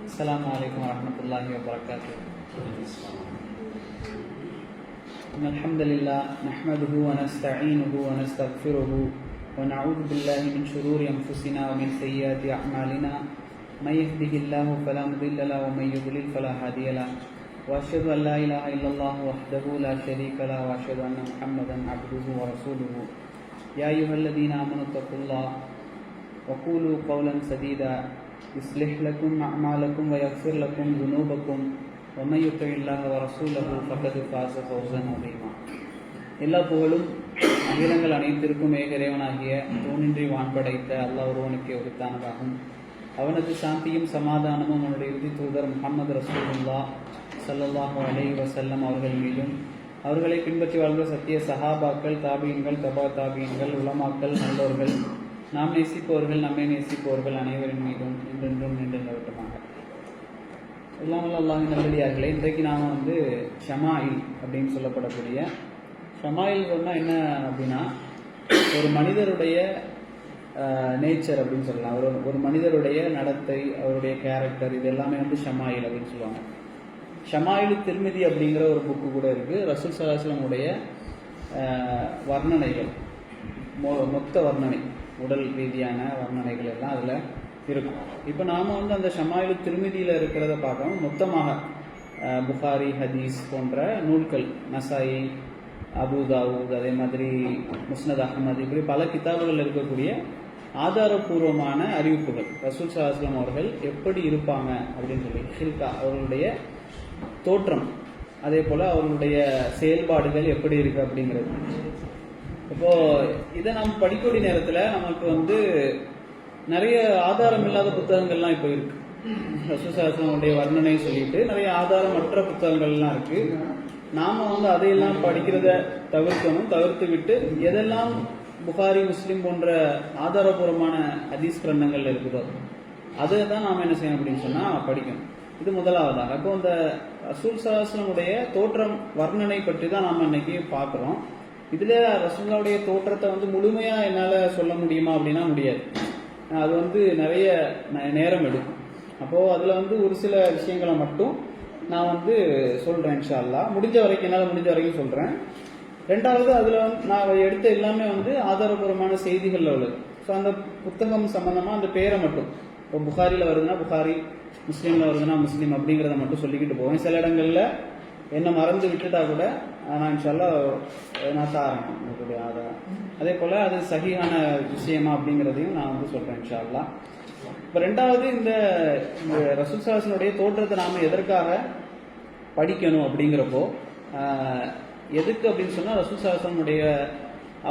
السلام عليكم ورحمة الله وبركاته. إن الحمد لله نحمده ونستعينه ونستغفره ونعوذ بالله من شرور أنفسنا ومن سيئات أعمالنا. من يهده الله فلا مضل له ومن يضلل فلا هادي له. وأشهد أن لا إله إلا الله وحده لا شريك له وأشهد أن محمدا عبده ورسوله. يا أيها الذين آمنوا اتقوا الله وقولوا قولا سديدا يصلح لكم أعمالكم ويغفر لكم ذنوبكم ومن يطع الله ورسوله فقد فاز فوزا عظيما. எல்லா புகழும் அகிலங்கள் அனைத்திற்கும் ஏகரேவனாகிய தூணின்றி வான்படைத்த அல்லாஹ் ஒருவனுக்கே உரித்தானதாகும். அவனது சாந்தியும் சமாதானமும் அவனுடைய இறுதி தூதர் முஹம்மது ரசூலுல்லாஹ் ஸல்லல்லாஹு அலைஹி வஸல்லம் அவர்கள் மீதும், அவர்களை பின்பற்றி வாழ்ந்த சத்திய சஹாபாக்கள், தாபீன்கள், தபா தாபீன்கள், உலமாக்கள், நல்லோர்கள், நாம் நேசிப்பவர்கள், நம்மை நேசிப்பவர்கள் அனைவரின் மீதும் என்றென்றும் நின்று நிலவட்டமாக. இல்லாமல் அல்லாஹின் நல்லடியார்களே, இன்றைக்கு நாம் ஷமாயில் அப்படின்னு சொல்லப்படக்கூடிய ஷமாயில் சொன்னால் என்ன அப்படின்னா, ஒரு மனிதருடைய நேச்சர் அப்படின்னு சொல்லலாம். ஒரு மனிதருடைய நடத்தை, அவருடைய கேரக்டர், இது எல்லாமே ஷமாயில் அப்படின்னு சொல்லுவாங்க. ஷமாயில் திர்மிதி அப்படிங்கிற ஒரு புக்கு கூட இருக்குது. ரசூல் ஸல்லல்லாஹு அலைஹி வஸல்லமுடைய வர்ணனைகள், மொத்த வர்ணனை, உடல் ரீதியான வர்ணனைகள் எல்லாம் அதில் இருக்கும். இப்போ நாம் அந்த ஷமாயில் திருமிதியில் இருக்கிறத பார்க்கணும். மொத்தமாக புகாரி, ஹதீஸ் போன்ற நூல்கள், நசாயி, அபூ தாவூத், அதே மாதிரி முஸ்னத் அஹ்மது, இப்படி பல கிதாபுகள் இருக்கக்கூடிய ஆதாரபூர்வமான அறிவிப்புகள், ரசூல் ஸல்லல்லாஹு அலைஹி வஸல்லம் அவர்கள் எப்படி இருப்பாங்க அப்படின்னு சொல்லி, ஹில்கா அவர்களுடைய தோற்றம், அதே போல் அவர்களுடைய செயல்பாடுகள் எப்படி இருக்கு அப்படிங்கிறது. இப்போ இதை நாம் படிக்கக்கூடிய நேரத்தில் நமக்கு நிறைய ஆதாரம் இல்லாத புத்தகங்கள்லாம் இப்போ இருக்கு. ரசூல் ஸல்லல்லாஹு அலைஹி வஸல்லம் வர்ணனை சொல்லிட்டு நிறைய ஆதாரமற்ற புத்தகங்கள்லாம் இருக்கு. நாம அதையெல்லாம் படிக்கிறத தவிர்த்து விட்டு எதெல்லாம் புகாரி, முஸ்லிம் போன்ற ஆதாரபூர்வமான ஹதீஸ் கிரந்தங்கள் இருக்குதோ அதை தான் நாம் என்ன செய்யணும் அப்படின்னு சொன்னா படிக்கணும். இது முதலாவதாக. அப்போ இந்த ரசூல் ஸல்லல்லாஹு அலைஹி வஸல்லம் தோற்றம், வர்ணனை பற்றி தான் நாம் இன்னைக்கு பார்க்குறோம். இதுல ரசூலுல்லாஹ்வுடைய தோற்றத்தை முழுமையா என்னால சொல்ல முடியுமா அப்படின்னா முடியாது. அது நிறைய நேரம் எடுக்கும். அப்போ அதுல ஒரு சில விஷயங்களை மட்டும் நான் சொல்றேன் இன்ஷா அல்லாஹ். என்னால் முடிஞ்ச வரைக்கும் சொல்றேன். ரெண்டாவது, அதுல நான் எடுத்த எல்லாமே ஆதாரபூர்வமான செய்திகள்ல உள்ளது. ஸோ அந்த புத்தகம் சம்பந்தமா அந்த பேரை மட்டும், இப்போ புகாரில வருதுன்னா புகாரி, முஸ்லீம்ல வருதுன்னா முஸ்லீம் அப்படிங்கிறத மட்டும் சொல்லிக்கிட்டு போவேன். சில இடங்கள்ல என்ன மறந்து விட்டுட்டா கூட நான் இன்ஷா அல்லாஹ் நான் தாரேன் உங்களுடைய ஆதாரம். அதே போல அது சஹீஹான விஷயமா அப்படிங்கிறதையும் நான் சொல்றேன் இன்ஷா அல்லாஹ். இப்போ ரெண்டாவது, இந்த ரசூல் ஸல்லல்லாஹு அலைஹி வஸல்லம் தோற்றத்தை நாம எதற்காக படிக்கணும் அப்படிங்கிறப்போ, எதுக்கு அப்படின்னு சொன்னா, ரசூல் ஸல்லல்லாஹு அலைஹி வஸல்லம்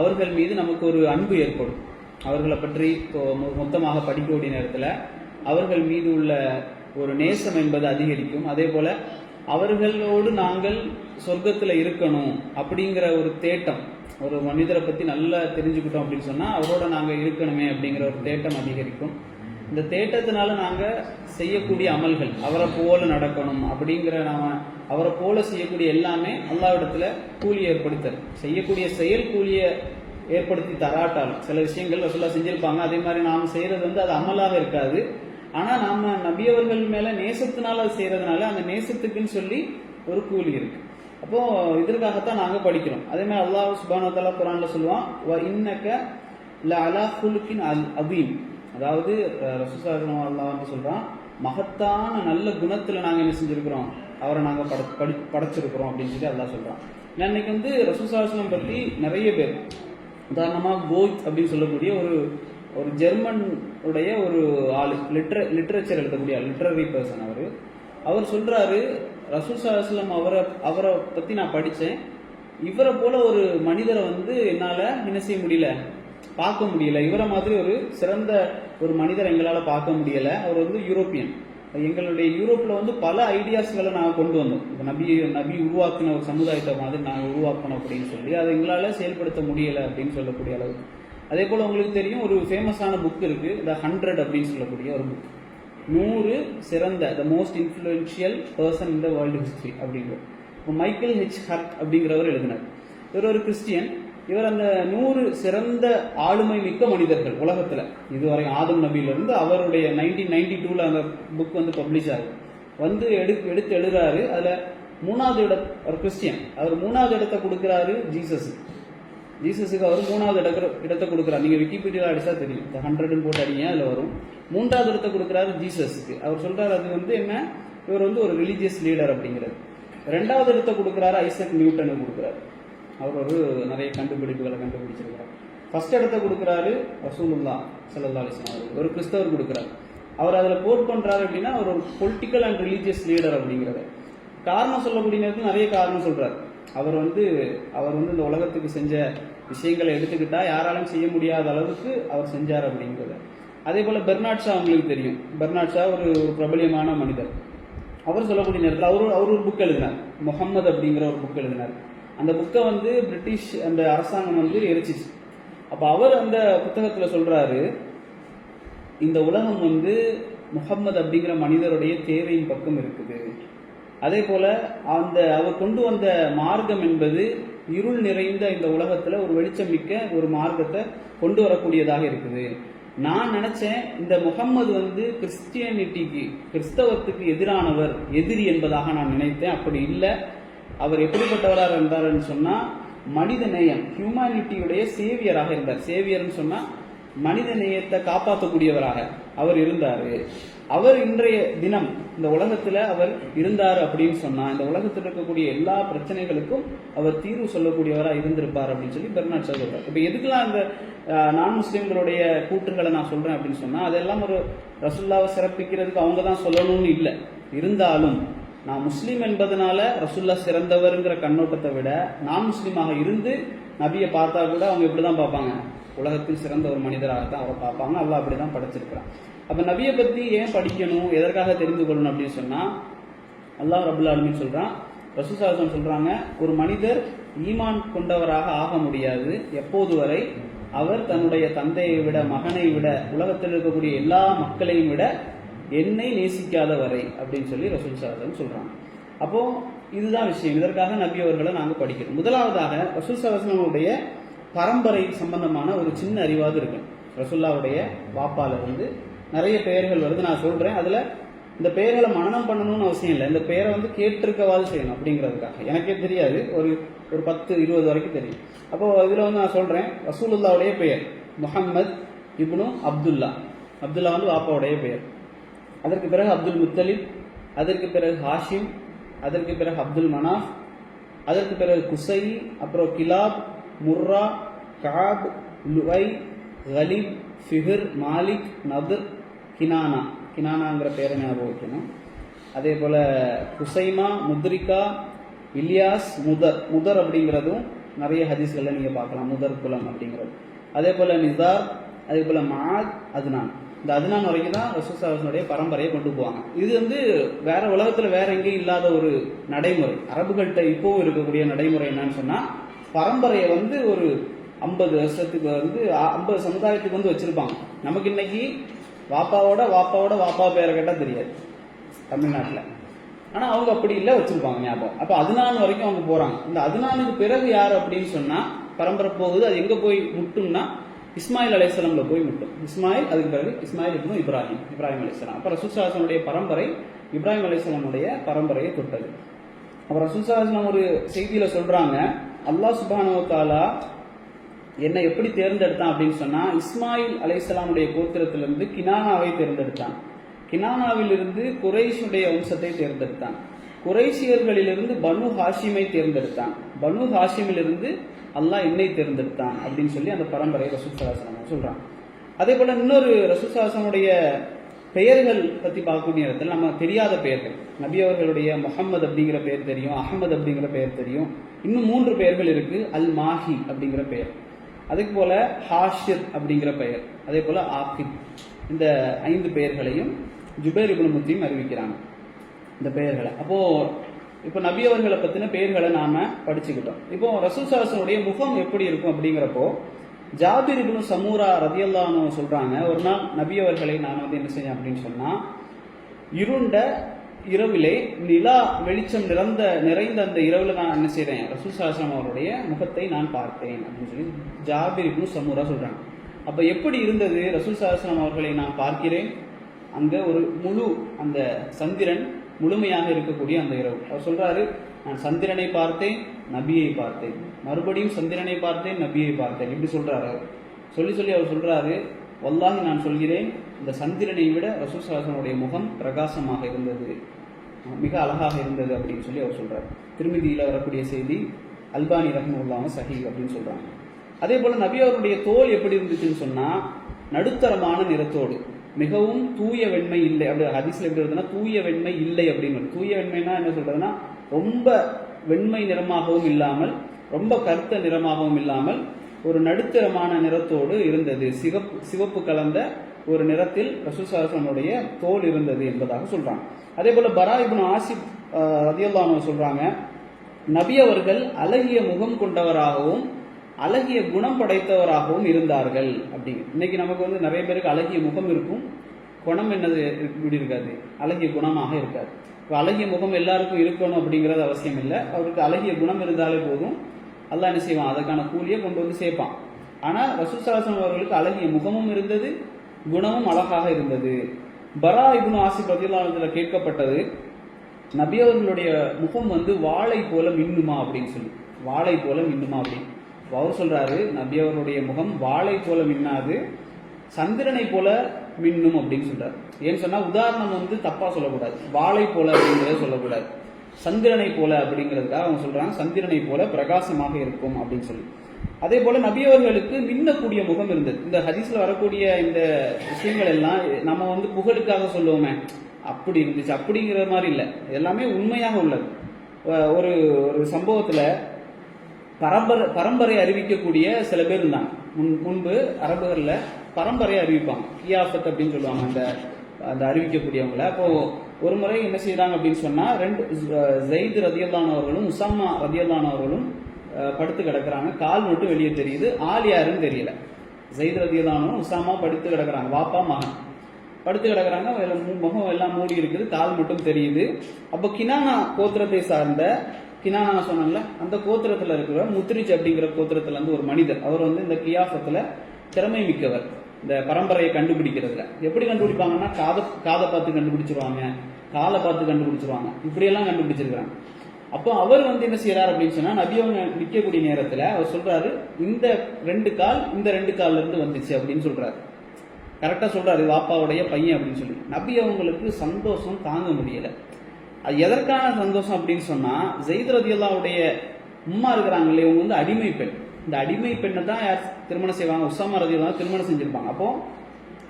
அவர்கள் மீது நமக்கு ஒரு அன்பு ஏற்படும். அவர்களை பற்றி மொத்தமாக படிக்கக்கூடிய நேரத்தில் அவர்கள் மீது உள்ள ஒரு நேசம் என்பது அதிகரிக்கும். அதே போல அவர்களோடு நாங்கள் சொர்க்கத்துல இருக்கணும் அப்படிங்கிற ஒரு தேட்டம், ஒரு மனிதரை பத்தி நல்லா தெரிஞ்சுக்கிட்டோம் அப்படின்னு சொன்னா அவரோட நாங்க இருக்கணுமே அப்படிங்கிற ஒரு தேட்டம் அதிகரிக்கும். இந்த தேட்டத்தினால நாங்க செய்யக்கூடிய அமல்கள், அவரை போல நடக்கணும் அப்படிங்கிற, நாம அவரை போல செய்யக்கூடிய எல்லாமே அல்லாஹ்விடத்துல கூலி ஏற்படுத்தல், செய்யக்கூடிய செயல் கூலியை ஏற்படுத்தி தராட்டாலும் சில விஷயங்கள் ரசூலுல்லாஹ் செஞ்சிருப்பாங்க. அதே மாதிரி நாம் செய்யறது அது அமலாக இருக்காது. ஆனா நாம நபியவர்கள் மேல நேசத்தினால அது செய்யறதுனால அந்த நேசத்துக்குன்னு சொல்லி ஒரு கூலி இருக்கு. அப்போ இதற்காகத்தான் நாங்க படிக்கிறோம். அதே மாதிரி அல்லாஹ் சுப்ஹானஹு வ தஆலா குர்ஆன்ல சொல்லுவான், வ இன்னக லஅலா குலுகின் அதீம். அதாவது ரசூல் ஸல்லல்லாஹு அலைஹி வஸல்லம் அல்லாஹ் சொல்றான், மகத்தான நல்ல குணத்துல நாங்க என்ன செஞ்சிருக்கிறோம், அவரை நாங்க படைச்சிருக்கிறோம் அப்படின்னு சொல்லி அல்லாஹ் சொல்றான். இன்னைக்கு ரசூல் ஸல்லல்லாஹு அலைஹி வஸல்லம் பற்றி நிறைய பேர், உதாரணமா கோய்த் அப்படின்னு சொல்லக்கூடிய ஒரு ஜெர்மன் உடைய ஒரு ஆளு, லிட்ரேச்சர் எழுதக்கூடிய லிட்ரரி பர்சன், அவர் சொல்றாரு, ரசூல் ஸல்லல்லாஹு அலைஹி வஸல்லம் அவரை பத்தி நான் படிச்சேன், இவரை போல ஒரு மனிதரை என்னால என்ன செய்ய முடியல, பார்க்க முடியல. இவரை மாதிரி ஒரு சிறந்த ஒரு மனிதரை எங்களால பார்க்க முடியல. அவர் யூரோப்பியன். எங்களுடைய யூரோப்ல பல ஐடியாஸ்களை நாங்கள் கொண்டு வந்தோம். நபி உருவாக்கின ஒரு சமுதாயத்தை மாதிரி நாங்கள் உருவாக்கணும் அப்படின்னு சொல்லி அதை எங்களால செயல்படுத்த முடியல அப்படின்னு சொல்லக்கூடிய அளவுக்கு. அதே போல உங்களுக்கு தெரியும், ஒரு ஃபேமஸான புக் இருக்கு, த 100 அப்படின்னு சொல்லக்கூடிய ஒரு புக். 100 சிறந்த, the most influential person in the world history அப்படிங்கிற மைக்கேல் ஹெச் ஹர்ட் அப்படிங்கிறவர் எழுதினார். இவர் ஒரு கிறிஸ்டியன். இவர் அந்த 100 சிறந்த ஆளுமை மிக்க மனிதர்கள் உலகத்துல இதுவரை ஆதம் நபியிலிருந்து அவருடைய 1992 அந்த புக் வந்து பப்ளிஷ் ஆகுது. வந்து எடுத்து எழுதுறாரு. அதுல 3வது ஒரு கிறிஸ்டியன், அவர் 3வது இடத்தை கொடுக்கிறாரு ஜீசஸுக்கு அவர் 3வது இடத்தை கொடுக்குறாரு. நீங்க விக்கிபீடியா அடிச்சா தெரியும், 100 போட்டு அடிங்க, அதுல வரும். 3வது இடத்தை கொடுக்குறாரு ஜீசஸுக்கு. அவர் சொல்றாரு அது வந்து என்ன, இவர் வந்து ஒரு ரிலீஜியஸ் லீடர் அப்படிங்கிறது. 2வது இடத்தை கொடுக்குறாரு ஐசக் நியூட்டனுக்கு கொடுக்குறாரு. அவர் ஒரு நிறைய கண்டுபிடிப்புகளை கண்டுபிடிச்சிருக்கிறார். ஃபர்ஸ்ட் இடத்தை கொடுக்குறாரு ரசூலுல்லாஹ் ஸல்லல்லாஹு அலைஹி வஸல்லம், ஒரு கிறிஸ்தவர் கொடுக்குறாரு. அவர் அதில் கோட் பண்றாரு அப்படின்னா அவர் ஒரு பொலிட்டிக்கல் அண்ட் ரிலீஜியஸ் லீடர் அப்படிங்கிறது. காரணம் சொல்லக்கூடிய நேரத்தில் நிறைய காரணம் சொல்றாரு. அவர் வந்து இந்த உலகத்துக்கு செஞ்ச விஷயங்களை எடுத்துக்கிட்டா யாராலும் செய்ய முடியாத அளவுக்கு அவர் செஞ்சார் அப்படிங்கிறது. அதே போல பெர்னாட் ஷா உங்களுக்கு தெரியும். பெர்னாட் ஷா ஒரு பிரபலியமான மனிதர். அவர் சொல்லக்கூடிய நேரத்தில் அவர் ஒரு புக் எழுதினார், முகம்மது அப்படிங்கிற ஒரு புக் எழுதினார். அந்த புக்கை வந்து பிரிட்டிஷ் அந்த அரசாங்கம் வந்து எரிச்சிச்சு. அப்ப அவர் அந்த புத்தகத்துல சொல்றாரு, இந்த உலகம் வந்து முகம்மது அப்படிங்கிற மனிதருடைய தேவையின் பக்கம் இருக்குது. அதே போல அவர் கொண்டு வந்த மார்க்கம் என்பது இருள் நிறைந்த இந்த உலகத்துல ஒரு வெளிச்சம் மிக்க ஒரு மார்க்கத்தை கொண்டு வரக்கூடியதாக இருக்குது. நான் நினைச்சேன் இந்த முகம்மது வந்து கிறிஸ்தவத்துக்கு எதிரானவர், எதிரி என்பதாக நான் நினைத்தேன். அப்படி இல்லை. அவர் எப்படிப்பட்டவராக இருந்தார்னு சொன்னா மனித நேயம், ஹியூமானிட்டியுடைய சேவியராக இருந்தார். சேவியர்னு சொன்னா மனித நேயத்தை காப்பாற்றக்கூடியவராக அவர் இருந்தாரு. அவர் இன்றைய தினம் இந்த உலகத்துல அவர் இருந்தார் அப்படின்னு சொன்னா இந்த உலகத்தில் இருக்கக்கூடிய எல்லா பிரச்சனைகளுக்கும் அவர் தீர்வு சொல்லக்கூடியவராக இருந்திருப்பார் அப்படின்னு சொல்லி பெர்னாட் ஷா சொல்றார். இப்ப எதுக்கெல்லாம் இந்த நான் முஸ்லிம்களுடைய கூற்றுகளை நான் சொல்றேன் அப்படின்னு சொன்னா அதெல்லாம் ஒரு ரசூலுல்லாவை சிறப்பிக்கிறதுக்கு அவங்க தான் சொல்லணும்னு இல்லை. இருந்தாலும் நான் முஸ்லீம் என்பதனால ரசூல்லா சிறந்தவர்ங்கிற கண்ணோட்டத்தை விட நான் முஸ்லீமாக இருந்து நபியை பார்த்தா கூட அவங்க எப்படிதான் பார்ப்பாங்க, உலகத்தில் சிறந்த ஒரு மனிதராகத்தான் அவரை பார்ப்பாங்க. அல்லாஹ் அப்படிதான் படைச்சிருக்கிறான். அப்ப நபியை பத்தி ஏன் படிக்கணும், எதற்காக தெரிந்து கொள்ளணும் அப்படின்னு சொன்னா அல்லாஹ் ரப்புல் ஆலமீன் சொல்றான், ரசூல் ஸல்லல்லாஹு அலைஹி வஸல்லம் சொல்றாங்க, ஒரு மனிதர் ஈமான் கொண்டவராக ஆக முடியாது எப்போது வரை அவர் தன்னுடைய தந்தையை விட, மகனை விட, உலகத்தில் இருக்கக்கூடிய எல்லா மக்களையும் விட என்னை நேசிக்காத வரை அப்படின்னு சொல்லி ரசூல் ஸல்லல்லாஹு அலைஹி வஸல்லம் சொல்றாங்க. அப்போ இதுதான் விஷயம். இதற்காக நபி அவர்களை நாங்க படிக்கிறோம். முதலாவதாக ரசூல் ஸல்லல்லாஹு அலைஹி வஸல்லம் பரம்பரை சம்பந்தமான ஒரு சின்ன அறிவாது இருக்கு. ரசூலுல்லாவுடைய வாப்பால இருந்து நிறைய பெயர்கள் வருது, நான் சொல்றேன். அதுல இந்த பெயர்களை மனனம் பண்ணணும்னு அவசியம் இல்லை. இந்த பெயரை வந்து கேட்டிருக்கவாது செய்யணும் அப்படிங்கிறதுக்காக. எனக்கே தெரியாது, ஒரு 10-20 வரைக்கும் தெரியும். அப்போ இதுல வந்து நான் சொல்றேன், ரசூலுல்லாவுடைய பெயர் முஹம்மது இப்னு அப்துல்லா. அப்துல்லா வந்து வாப்பாவுடைய பெயர். அதற்கு பிறகு அப்துல் முத்தலிப், அதற்கு பிறகு ஹாஷிம், அதற்கு பிறகு அப்துல் மனாஃப், அதற்கு பிறகு குசை, அப்புறம் கிலாப், முர்ரா, காப், லுவை, கலிப், ஃபிஹர், மாலிக், நதர், கினானாங்கிற பேரை ஞாபகம் வைக்கணும். அதே போல குசைமா, முத்ரிகா, இலியாஸ், முதர் அப்படிங்கிறதும் நிறைய ஹதீஸ்கள்ல நீங்க பார்க்கலாம், முதர் குலம் அப்படிங்கிறது. அதே போல நிசார், அதே போல மாத், அதுனான். இந்த அதுனான் வரைக்கும் தான் ரசூல் ஸல்லல்லாஹு அலைஹி வஸல்லம் பரம்பரையை கொண்டு போவாங்க. இது வந்து வேற உலகத்துல வேற எங்கேயும் இல்லாத ஒரு நடைமுறை. அரபுகள்கிட்ட இப்போவும் இருக்கக்கூடிய நடைமுறை என்னன்னு சொன்னா பரம்பரையை வந்து ஒரு 50 வருஷத்துக்கு வந்து 50 சமுதாயத்துக்கு வந்து வச்சிருப்பாங்க. நமக்கு இன்னைக்கு வாப்பாவோட வாப்பா பேரை கேட்டா தெரியாது தமிழ்நாட்டில். ஆனா அவங்க அப்படி இல்லை, வச்சிருப்பாங்க ஞாபகம். அப்ப அதுனான் வரைக்கும் அவங்க போறாங்க. இந்த அதுனானுக்கு பிறகு யார் அப்படின்னு சொன்னா பரம்பரை போகுது. அது எங்க போய் முட்டும்னா இஸ்மாயில் அலைஹிஸ்ஸலாம்ல போய் முட்டும். இஸ்மாயில், அதுக்கு பிறகு இஸ்மாயில் இப்னு இப்ராஹிம் அலைஹிஸ்ஸலாம். அப்ப ரசூல் ஸல்லல்லாஹு அலைஹி வஸல்லம் பரம்பரை இப்ராஹிம் அலைஹிஸ்ஸலாமுடைய பரம்பரையை தொட்டது. அப்ப ரசூல் ஸல்லல்லாஹு அலைஹி வஸல்லம் ஒரு செய்தியில சொல்றாங்க, அல்லாஹ் சுப்ஹானஹு வ தஆலா என்னை எப்படி தேர்ந்தெடுத்தான் அப்படின்னு சொன்னா இஸ்மாயில் அலைஹிஸ்ஸலாமுடைய கோத்திரத்திலிருந்து கினானாவை தேர்ந்தெடுத்தான். கினானாவிலிருந்து குறைஷுடைய வம்சத்தை தேர்ந்தெடுத்தான். குறைஷியர்களிலிருந்து பனு ஹாஷிமை தேர்ந்தெடுத்தான். பனு ஹாஷிமிலிருந்து அல்லாஹ் என்னை தேர்ந்தெடுத்தான் அப்படின்னு சொல்லி அந்த பரம்பரையை ரசூல் ஸல்லல்லாஹு அலைஹி வஸல்லம் சொல்றாங்க. அதே போல இன்னொரு ரசூல் ஸல்லல்லாஹு அலைஹி வஸல்லமுடைய பெயர்கள் பத்தி பார்க்கக்கூடிய நேரத்தில் நம்ம தெரியாத பெயர்கள், நபி அவர்களுடைய முஹம்மது அப்படிங்கிற பெயர் தெரியும், அஹமது அப்படிங்கிற பெயர் தெரியும். இன்னும் 3 பெயர்கள் இருக்கு. அல் மாஹி அப்படிங்கிற பெயர், அதே போல ஹாஷிர் அப்படிங்கிற பெயர், அதே போல ஆகிப். இந்த 5 பெயர்களையும் ஜுபைர் இப்னு முத்தீம் அறிவிக்கிறாங்க இந்த பெயர்களை. அப்போ இப்போ நபி அவர்களை பத்தின பெயர்களை நாம படிச்சுக்கிட்டோம். இப்போ ரசூல் ஸல்லல்லாஹு அலைஹி வஸல்லம் முகம் எப்படி இருக்கும் அப்படிங்கிறப்போ ஜாபிர் இப்னு சமூரா ரலியல்லாஹு அன்ஹு சொல்றாங்க, ஒரு நாள் நபி அவர்களை நான் வந்து என்ன செஞ்சேன் அப்படின்னு சொன்னா இருண்ட இரவிலே நிலா வெளிச்சம் நிறைந்த அந்த இரவுல நான் என்ன செய்றேன், ரசூல் ஸல்லல்லாஹு அலைஹி வஸல்லம் அவருடைய முகத்தை நான் பார்த்தேன் அப்படின்னு சொல்லி ஜாபிர் இப்னு சமுரா சொல்றாங்க. அப்ப எப்படி இருந்தது ரசூல் ஸல்லல்லாஹு அலைஹி வஸல்லம் அவர்களை நான் பார்க்கிறேன், அங்க ஒரு முழு அந்த சந்திரன் முழுமையாக இருக்கக்கூடிய அந்த இரவு. அவர் சொல்றாரு, நான் சந்திரனை பார்த்தேன், நபியை பார்த்தேன், மறுபடியும் சந்திரனை பார்த்தேன், நபியை பார்த்தேன், இப்படி சொல்றாரு. சொல்லி அவர் சொல்றாரு, வல்லாஹி நான் சொல்கிறேன், இந்த சந்திரனை விட ரசூல் ஸல்லல்லாஹு அலைஹி வஸல்லம் முகம் பிரகாசமாக இருந்தது, மிக அழகாக இருந்தது அப்படின்னு சொல்லி அவர் சொல்றாரு. திருமிதியில வரக்கூடிய செய்தி, அல்பானி ரஹ்மத்துல்லாஹி சஹீஹ் அப்படின்னு சொல்றாங்க. அதே போல நபி அவருடைய தோல் எப்படி இருந்துச்சுன்னு சொன்னா, நடுத்தரமான நிறத்தோடு, மிகவும் தூய வெண்மை இல்லை. அப்படி ஹதீஸ்ல எப்படி இருக்குதுன்னா, தூய வெண்மை இல்லை அப்படின்னு. தூய வெண்மைனா என்ன சொல்றதுன்னா, ரொம்ப வெண்மை நிறமாகவும் இல்லாமல் ரொம்ப கருத்த நிறமாகவும் இல்லாமல் ஒரு நடுத்தரமான நிறத்தோடு இருந்தது, சிவப்பு கலந்த ஒரு நிறத்தில் ரசூல் ஸல்லல்லாஹு அலைஹி வஸல்லம் தோல் இருந்தது என்பதாக சொல்றாங்க. அதே போல பரா இப்னு ஆசிப் ரலியல்லாஹு அன்ஹு சொல்றாங்க, நபி அவர்கள் அழகிய முகம் கொண்டவராகவும் அழகிய குணம் படைத்தவராகவும் இருந்தார்கள் அப்படிங்க. இன்னைக்கு நமக்கு நிறைய பேருக்கு அழகிய முகம் இருக்கும், குணம் என்னது இப்படி இருக்காது, அழகிய குணமாக இருக்காது. இப்போ அழகிய முகம் எல்லாருக்கும் இருக்கணும் அப்படிங்கிறது அவசியம் இல்லை. அவருக்கு அழகிய குணம் இருந்தாலே போதும், அல்லாஹ் என்ன செய்வான், அதற்கான கூலியை கொண்டு வந்து சேர்ப்பான். ஆனால் ரசூல் ஸல்லல்லாஹு அலைஹி வஸல்லம் அவர்களுக்கு அழகிய முகமும் இருந்தது, குணமும் அழகாக இருந்தது. பரா இப்னு ஆசிப் ரலியல்லாஹு அன்ஹு கேட்கப்பட்டது, நபி அவர்களுடைய முகம் வாளை போல மின்னுமா அப்படின்னு சொல்லி, வாளை போல மின்னுமா அப்படின்னு. அவர் சொல்றாரு, நபி அவருடைய முகம் வாளை போல மின்னாது, சந்திரனை போல மின்னும் அப்படின்னு சொல்றாரு. ஏன்னு சொன்னா உதாரணம் தப்பா சொல்லக்கூடாது, வாளை போல அப்படிங்கிறத சொல்லக்கூடாது, சந்திரனை போல அப்படிங்கிறதுக்காக அவங்க சொல்றாங்க, சந்திரனை போல பிரகாசமாக இருக்கும் அப்படின்னு சொல்லி. அதே போல நபி அவர்களுக்கு மின்னக்கூடிய முகம் இருந்தது. இந்த ஹதீஸ்ல வரக்கூடிய இந்த விஷயங்கள் எல்லாம் நம்ம புகழுக்காக சொல்லுவோமே, அப்படி இருந்துச்சு அப்படிங்கிற மாதிரி இல்லை, எல்லாமே உண்மையாக உள்ளது. ஒரு ஒரு சம்பவத்துல பரம்பரை அறிவிக்கக்கூடிய சில பேர் இருந்தாங்க. முன்பு அரபுகள்ல பரம்பரை அறிவிப்பாங்க, கியாஃபத் அப்படின்னு சொல்லுவாங்க அந்த அறிவிக்கக்கூடியவங்களை. அப்போ ஒரு முறை என்ன செய்யறாங்க அப்படின்னு சொன்னா, ஸைத் ரலியல்லாஹு அன்ஹு அவர்களும் உஸாமா ரலியல்லாஹு அன்ஹு அவர்களும் படுத்து கிடக்குறாங்க, கால் மட்டும் வெளியே தெரியுது, ஆள் யாருன்னு தெரியல. ஸைத் ரலியல்லாஹு அன்ஹு உஸாமா படுத்து கிடக்குறாங்க, வாப்பா மகன் படுத்து கிடக்குறாங்க, முகம் எல்லாம் மூடி இருக்குது, கால் மட்டும் தெரியுது. அப்போ கினானா கோத்திரத்தை சார்ந்த, கினானா சொன்னாங்கல்ல, அந்த கோத்திரத்துல இருக்கிற முத்ரிஜ் அப்படிங்கிற கோத்திரத்துல இருந்து ஒரு மனிதர், அவர் இந்த கியாஃபத்துல திறமை மிக்கவர். இந்த பரம்பரையை கண்டுபிடிக்கிறதுல எப்படி கண்டுபிடிப்பாங்கன்னா, காதை பார்த்து கண்டுபிடிச்சிருவாங்க, காலை பார்த்து கண்டுபிடிச்சிருவாங்க, இப்படியெல்லாம் கண்டுபிடிச்சிருக்கிறாங்க. அப்போ அவர் என்ன செய்யறாரு அப்படின்னு சொன்னா, நபி அவங்க நிற்கக்கூடிய நேரத்துல அவர் சொல்றாரு, இந்த ரெண்டு கால்ல இருந்து வந்துச்சு அப்படின்னு சொல்றாரு. கரெக்டா சொல்றாரு, வாப்பாவுடைய பையன் அப்படின்னு சொல்லி. நபி அவங்களுக்கு சந்தோஷம் தாங்க முடியல. அது எதற்கான சந்தோஷம் அப்படின்னு சொன்னா, ஸைத் ரலியல்லாஹுடைய உம்மா இருக்கிறாங்களே, இவங்க அடிமை பெண். இந்த அடிமை பெண்ணை தான் யார் திருமணம் செய்வாங்க, உஸாமா ரலியல்லாஹு திருமணம் செஞ்சிருப்பாங்க. அப்போ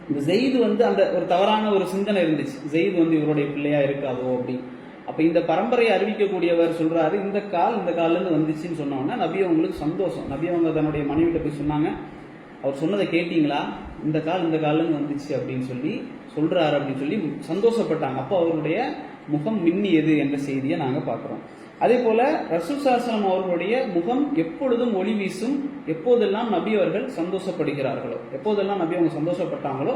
இந்த ஸைத் அந்த ஒரு தவறான ஒரு சிந்தனை இருந்துச்சு, ஸைத் இவருடைய பிள்ளையா இருக்காதோ அப்படி. அப்ப இந்த பரம்பரையை அறிவிக்கக்கூடியவர் சொல்றாரு, இந்த கால்ல இருந்து வந்துச்சுன்னு சொன்னோன்னா நபி அவங்களுக்கு சந்தோஷம். நபி அவங்க தன்னுடைய மனைவிட்ட போய் சொன்னாங்க, அவர் சொன்னதை கேட்டீங்களா, இந்த கால்ல இருந்து வந்துச்சு அப்படின்னு சொல்லி சொல்றாரு அப்படின்னு சொல்லி சந்தோஷப்பட்டாங்க. அப்போ அவருடைய முகம் மின்னியது என்ற செய்தியை நாங்க பார்க்கிறோம். அதே போல ரசூல் ஸல்லல்லாஹு அலைஹி வஸல்லம் அவர்களுடைய முகம் எப்பொழுதும் ஒளி வீசும். எப்போதெல்லாம் நபி அவர்கள் சந்தோஷப்படுகிறார்களோ, எப்போதெல்லாம் நபி அவங்க சந்தோஷப்பட்டாங்களோ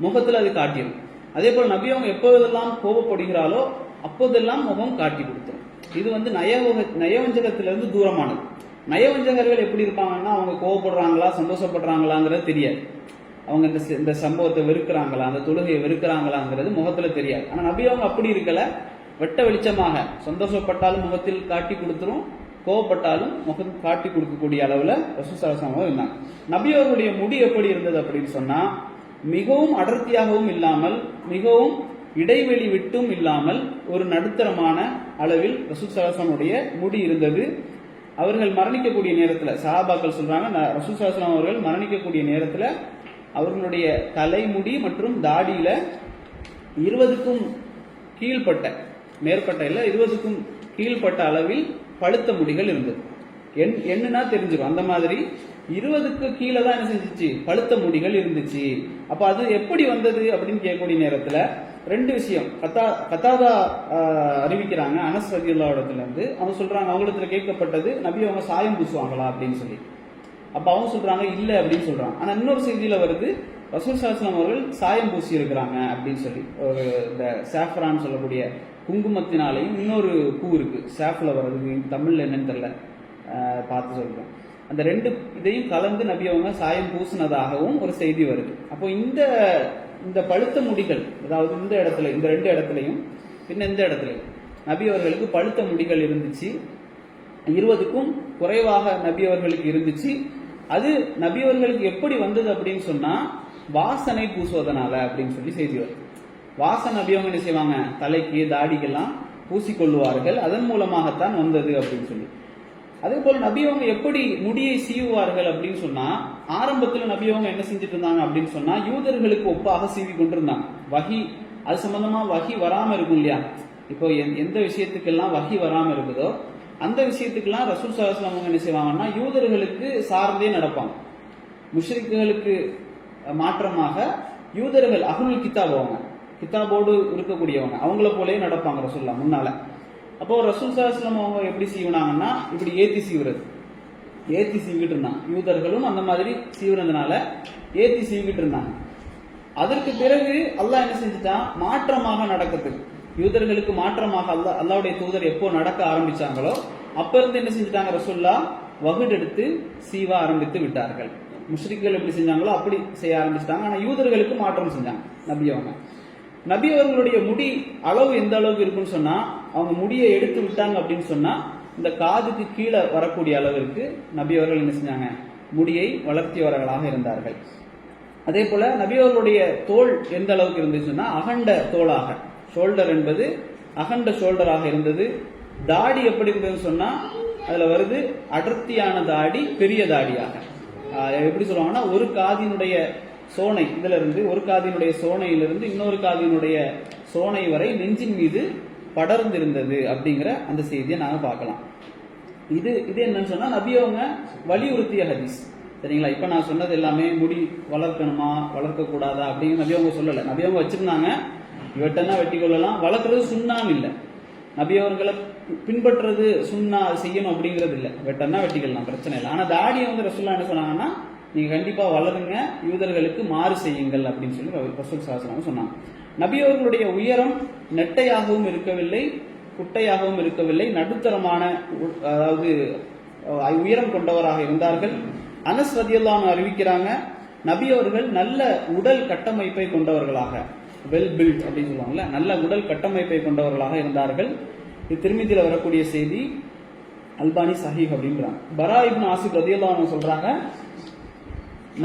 முகத்துல அது காட்டிடும். அதே போல நபி அவங்க எப்போதெல்லாம் கோபப்படுகிறாளோ அப்போதெல்லாம் முகம் காட்டி கொடுத்துரும். இது நயவஞ்சகத்திலிருந்து தூரமானது. நயவஞ்சகர்கள் எப்படி இருப்பாங்கன்னா, அவங்க கோபப்படுறாங்களா சந்தோஷப்படுறாங்களாங்கிறது தெரியாது, அவங்க இந்த சம்பவத்தை வெறுக்கிறாங்களா, அந்த தொழுகையை வெறுக்கிறாங்களாங்கிறது முகத்துல தெரியாது. ஆனா நபி அவங்க அப்படி இருக்கல, வெட்ட வெளிச்சமாக சந்தோஷப்பட்டாலும் முகத்தில் காட்டி கொடுத்துரும், கோபப்பட்டாலும் முகம் காட்டி கொடுக்கக்கூடிய அளவுல ரசூல் ஸல்லல்லாஹு அலைஹி வஸல்லம் இருந்தாங்க. நபி அவர்களுடைய முடி எப்படி இருந்தது அப்படின்னு சொன்னா, மிகவும் அடர்த்தியாகவும் இல்லாமல் மிகவும் இடைவெளி விட்டும் இல்லாமல் ஒரு நடுத்தரமான அளவில் ரசூல் ஸல்லல்லாஹு அலைஹி வஸல்லம் முடி இருந்தது. அவர்கள் மரணிக்கக்கூடிய நேரத்துல சஹாபாக்கள் சொல்றாங்க, ரசூல் ஸல்லல்லாஹு அலைஹி வஸல்லம் அவர்கள் மரணிக்கக்கூடிய நேரத்துல அவர்களுடைய தலைமுடி மற்றும் தாடியில 20க்கும் கீழ்பட்ட, மேற்பட்ட இல்ல 20க்கும் கீழ்பட்ட அளவில் பழுத்த முடிகள் இருந்தது. என்னன்னா தெரிஞ்சிடும், அந்த மாதிரி 20க்கு கீழே தான் என்ன செஞ்சிச்சு, பழுத்த முடிகள் இருந்துச்சு. அப்ப அது எப்படி வந்தது அப்படின்னு கேட்கக்கூடிய நேரத்துல ரெண்டு விஷயம். கத்தாதா அறிவிக்கிறாங்க, அனஸ் ரலியல்லாஹு இடத்துல இருந்து அவங்க சொல்றாங்க, அவங்களிடத்துல கேட்கப்பட்டது, நபி அவங்க சாயம் பூசுவாங்களா அப்படின்னு சொல்லி. அப்ப அவங்க சொல்றாங்க இல்ல அப்படின்னு சொல்றாங்க. ஆனா இன்னொரு செய்தியில வருது ரசூல் ஸல்லல்லாஹு அவர்கள் சாயம் பூசி இருக்கிறாங்க அப்படின்னு சொல்லி. ஒரு இந்த சாஃப்ரான் சொல்லக்கூடிய குங்குமத்தினாலையும் இன்னொரு பூ இருக்கு, சாஃப்ல வர்றது, தமிழ்ல என்னன்னு தெரியல, பார்த்து சொல்றேன். அந்த ரெண்டு இதையும் கலந்து நபி அவங்க சாயம் பூசினதாகவும் ஒரு செய்தி வருது. அப்போ இந்த பழுத்த முடிகள், அதாவது இந்த இடத்துல, இந்த ரெண்டு இடத்துலையும் பின்ன இந்த இடத்துலையும் நபி அவர்களுக்கு பழுத்த முடிகள் இருந்துச்சு. 20க்கும் குறைவாக நபி அவர்களுக்கு இருந்துச்சு. அது நபி அவர்களுக்கு எப்படி வந்தது அப்படின்னு சொன்னா வாசனை பூசுவதனால அப்படின்னு சொல்லி செய்தி வருது. வாசனை நபி அவங்க என்ன செய்வாங்க, தலைக்கு தாடிக்கெல்லாம் பூசிக்கொள்ளுவார்கள், அதன் மூலமாகத்தான் வந்தது அப்படின்னு சொல்லி. அதே போல நபி அவங்க எப்படி முடியை சீவுவார்கள் அப்படின்னு சொன்னா, ஆரம்பத்துல நபி அவங்க என்ன செஞ்சுட்டு இருந்தாங்க அப்படின்னு சொன்னா யூதர்களுக்கு ஒப்பாக சீவி கொண்டிருந்தாங்க. வஹி அது சம்பந்தமா வஹி வராம இருக்கும் இல்லையா. இப்போ எந்த விஷயத்துக்கெல்லாம் வஹி வராம இருக்குதோ அந்த விஷயத்துக்கெல்லாம் ரசூல் ஸல்லல்லாஹு அலைஹி வஸல்லம் என்ன செய்வாங்கன்னா யூதர்களுக்கு சார்ந்தே நடப்பாங்க. முஷ்ரிக்குகளுக்கு மாற்றமாக யூதர்கள் அஹ்லுல் கிதாப், அவங்க கிதாபோடு இருக்கக்கூடியவங்க, அவங்கள போலே நடப்பாங்க ரசூலுல்லாஹ் முன்னால. அப்போ ரசூல் ஸல்லல்லாஹு அலைஹி வஸல்லம் அவங்க எப்படி சீவினாங்கன்னா இப்படி ஏத்தி சீவுறது, ஏத்தி சீவிட்டு இருந்தாங்க. யூதர்களும் அந்த மாதிரி சீவுறதுனால ஏத்தி சீவிட்டு இருந்தாங்க. அதற்கு பிறகு அல்லாஹ் என்ன செஞ்சுட்டான், மாற்றமாக நடக்கிறதுக்கு, யூதர்களுக்கு மாற்றமாக அல்லாஹ்வுடைய தூதர் எப்போ நடக்க ஆரம்பிச்சாங்களோ அப்ப இருந்து என்ன செஞ்சுட்டாங்க, ரசூலுல்லாஹ் வகுடு எடுத்து சீவ ஆரம்பித்து விட்டார்கள். முஷ்ரிக்குகள் எப்படி செஞ்சாங்களோ அப்படி செய்ய ஆரம்பிச்சிட்டாங்க. ஆனா யூதர்களுக்கு மாற்றம் செஞ்சாங்க நபி அவங்க. நபி அவர்களுடைய முடி அளவு எந்த அளவுக்கு இருக்குன்னு சொன்னா, அவங்க முடியை எடுத்து விட்டாங்க அப்படின்னு சொன்னா இந்த காதுக்கு கீழே வரக்கூடிய அளவிற்கு நபி அவர்கள் என்ன செஞ்சாங்க, முடியை வளர்த்தியவர்களாக இருந்தார்கள். அதே போல நபி அவர்களுடைய தோல் எந்த அளவுக்கு இருந்துச்சுன்னா அகண்ட தோளாக, ஷோல்டர் என்பது அகண்ட ஷோல்டராக இருந்தது. தாடி எப்படி இருந்ததுன்னு சொன்னா அதுல வருது அடர்த்தியான தாடி, பெரிய தாடியாக. எப்படி சொல்லுவாங்கன்னா ஒரு காதினுடைய சோனை, இதுல இருந்து ஒரு காதினுடைய சோனையிலிருந்து இன்னொரு காதினுடைய சோனை வரை நெஞ்சின் மீது படர்ந்திருந்தது அப்படிங்கிற அந்த செய்தியை நாங்க பார்க்கலாம். இது என்னன்னு சொன்னா நபி அவங்க வலியுறுத்திய ஹதீஸ். சரிங்களா. இப்ப நான் சொன்னது எல்லாமே முடி வளர்க்கணுமா வளர்க்க கூடாதா அப்படிங்கிற நபி அவங்க சொல்லல. நபி அவங்க வச்சிருந்தாங்க, வெட்டனா வெட்டி கொள்ளலாம், வளர்க்கறது சுண்ணான்னு இல்லை. நபி அவர்களை பின்பற்றுறது சுண்ணா செய்யணும் அப்படிங்கிறது இல்லை, வெட்டனா வெட்டிக்கலாம் பிரச்சனை இல்லை. ஆனா தாடியை வந்து ரசூலுல்லாஹ் என்ன சொன்னாங்கன்னா நீங்க கண்டிப்பா வளருங்க, யூதர்களுக்கு மாறு செய்யுங்கள் அப்படின்னு சொல்லி ரசூல் ஸல்லல்லாஹு அலைஹி வஸல்லம் சொன்னாங்க. நபி அவர்களுடைய உயரம் நெட்டையாகவும் இருக்கவில்லை, குட்டையாகவும் இருக்கவில்லை, நடுத்தரமான, அதாவது உயரம் கொண்டவராக இருந்தார்கள். அனஸ் ரலியல்லாஹு அன்ஹு அறிவிக்கிறாங்க, நபி அவர்கள் நல்ல உடல் கட்டமைப்பை கொண்டவர்களாக, வெல் பில்ட் அப்படின்னு சொல்லுவாங்கல்ல, நல்ல உடல் கட்டமைப்பை கொண்டவர்களாக இருந்தார்கள். இது திருமிதியில வரக்கூடிய செய்தி, அல்பானி சஹீஹ் அப்படின்றாங்க. பரா இப்னு ஆசிப் ரலியல்லாஹு அன்ஹு சொல்றாங்க,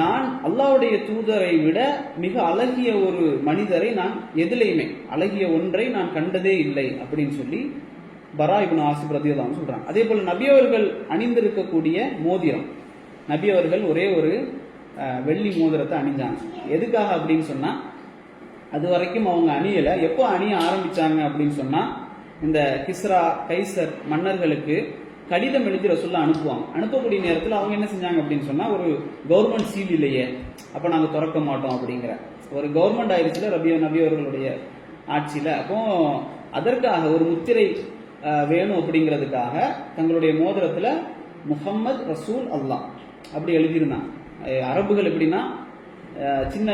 நான் அல்லாஹ்வுடைய தூதரை விட மிக அழகிய ஒரு மனிதரை நான் எதிலையுமே, அழகிய ஒன்றை நான் கண்டதே இல்லை அப்படின்னு சொல்லி பரா இப்னு ஆசிப் ரலியல்லாஹு அன்ஹு சொல்றாங்க. அதே போல நபி அவர்கள் அணிந்திருக்கக்கூடிய மோதிரம், நபி அவர்கள் ஒரே ஒரு வெள்ளி மோதிரத்தை அணிஞ்சாங்க. எதுக்காக அப்படின்னு சொன்னா, அது வரைக்கும் அவங்க அணியல. எப்போ அணிய ஆரம்பிச்சாங்க அப்படின்னு சொன்னா, இந்த கிஸ்ரா கைசர் மன்னர்களுக்கு கடிதம் எழுதி ரசூலுல்லாஹ் அனுப்புவாங்க. அனுப்பக்கூடிய நேரத்தில் அவங்க என்ன செஞ்சாங்க அப்படின்னு சொன்னா, ஒரு கவர்மெண்ட் சீல் இல்லையே, அப்ப நாங்க திறக்க மாட்டோம் அப்படிங்கிற ஒரு கவர்மெண்ட் ஆயிடுச்சுல நபி அவர்களுடைய ஆட்சியில. அப்போ அதற்காக ஒரு முத்திரை வேணும் அப்படிங்கிறதுக்காக தங்களுடைய மோதிரத்துல முஹம்மது ரசூல் அல்லாஹ் அப்படி எழுதியிருந்தாங்க. அரபுகள் எப்படின்னா சின்ன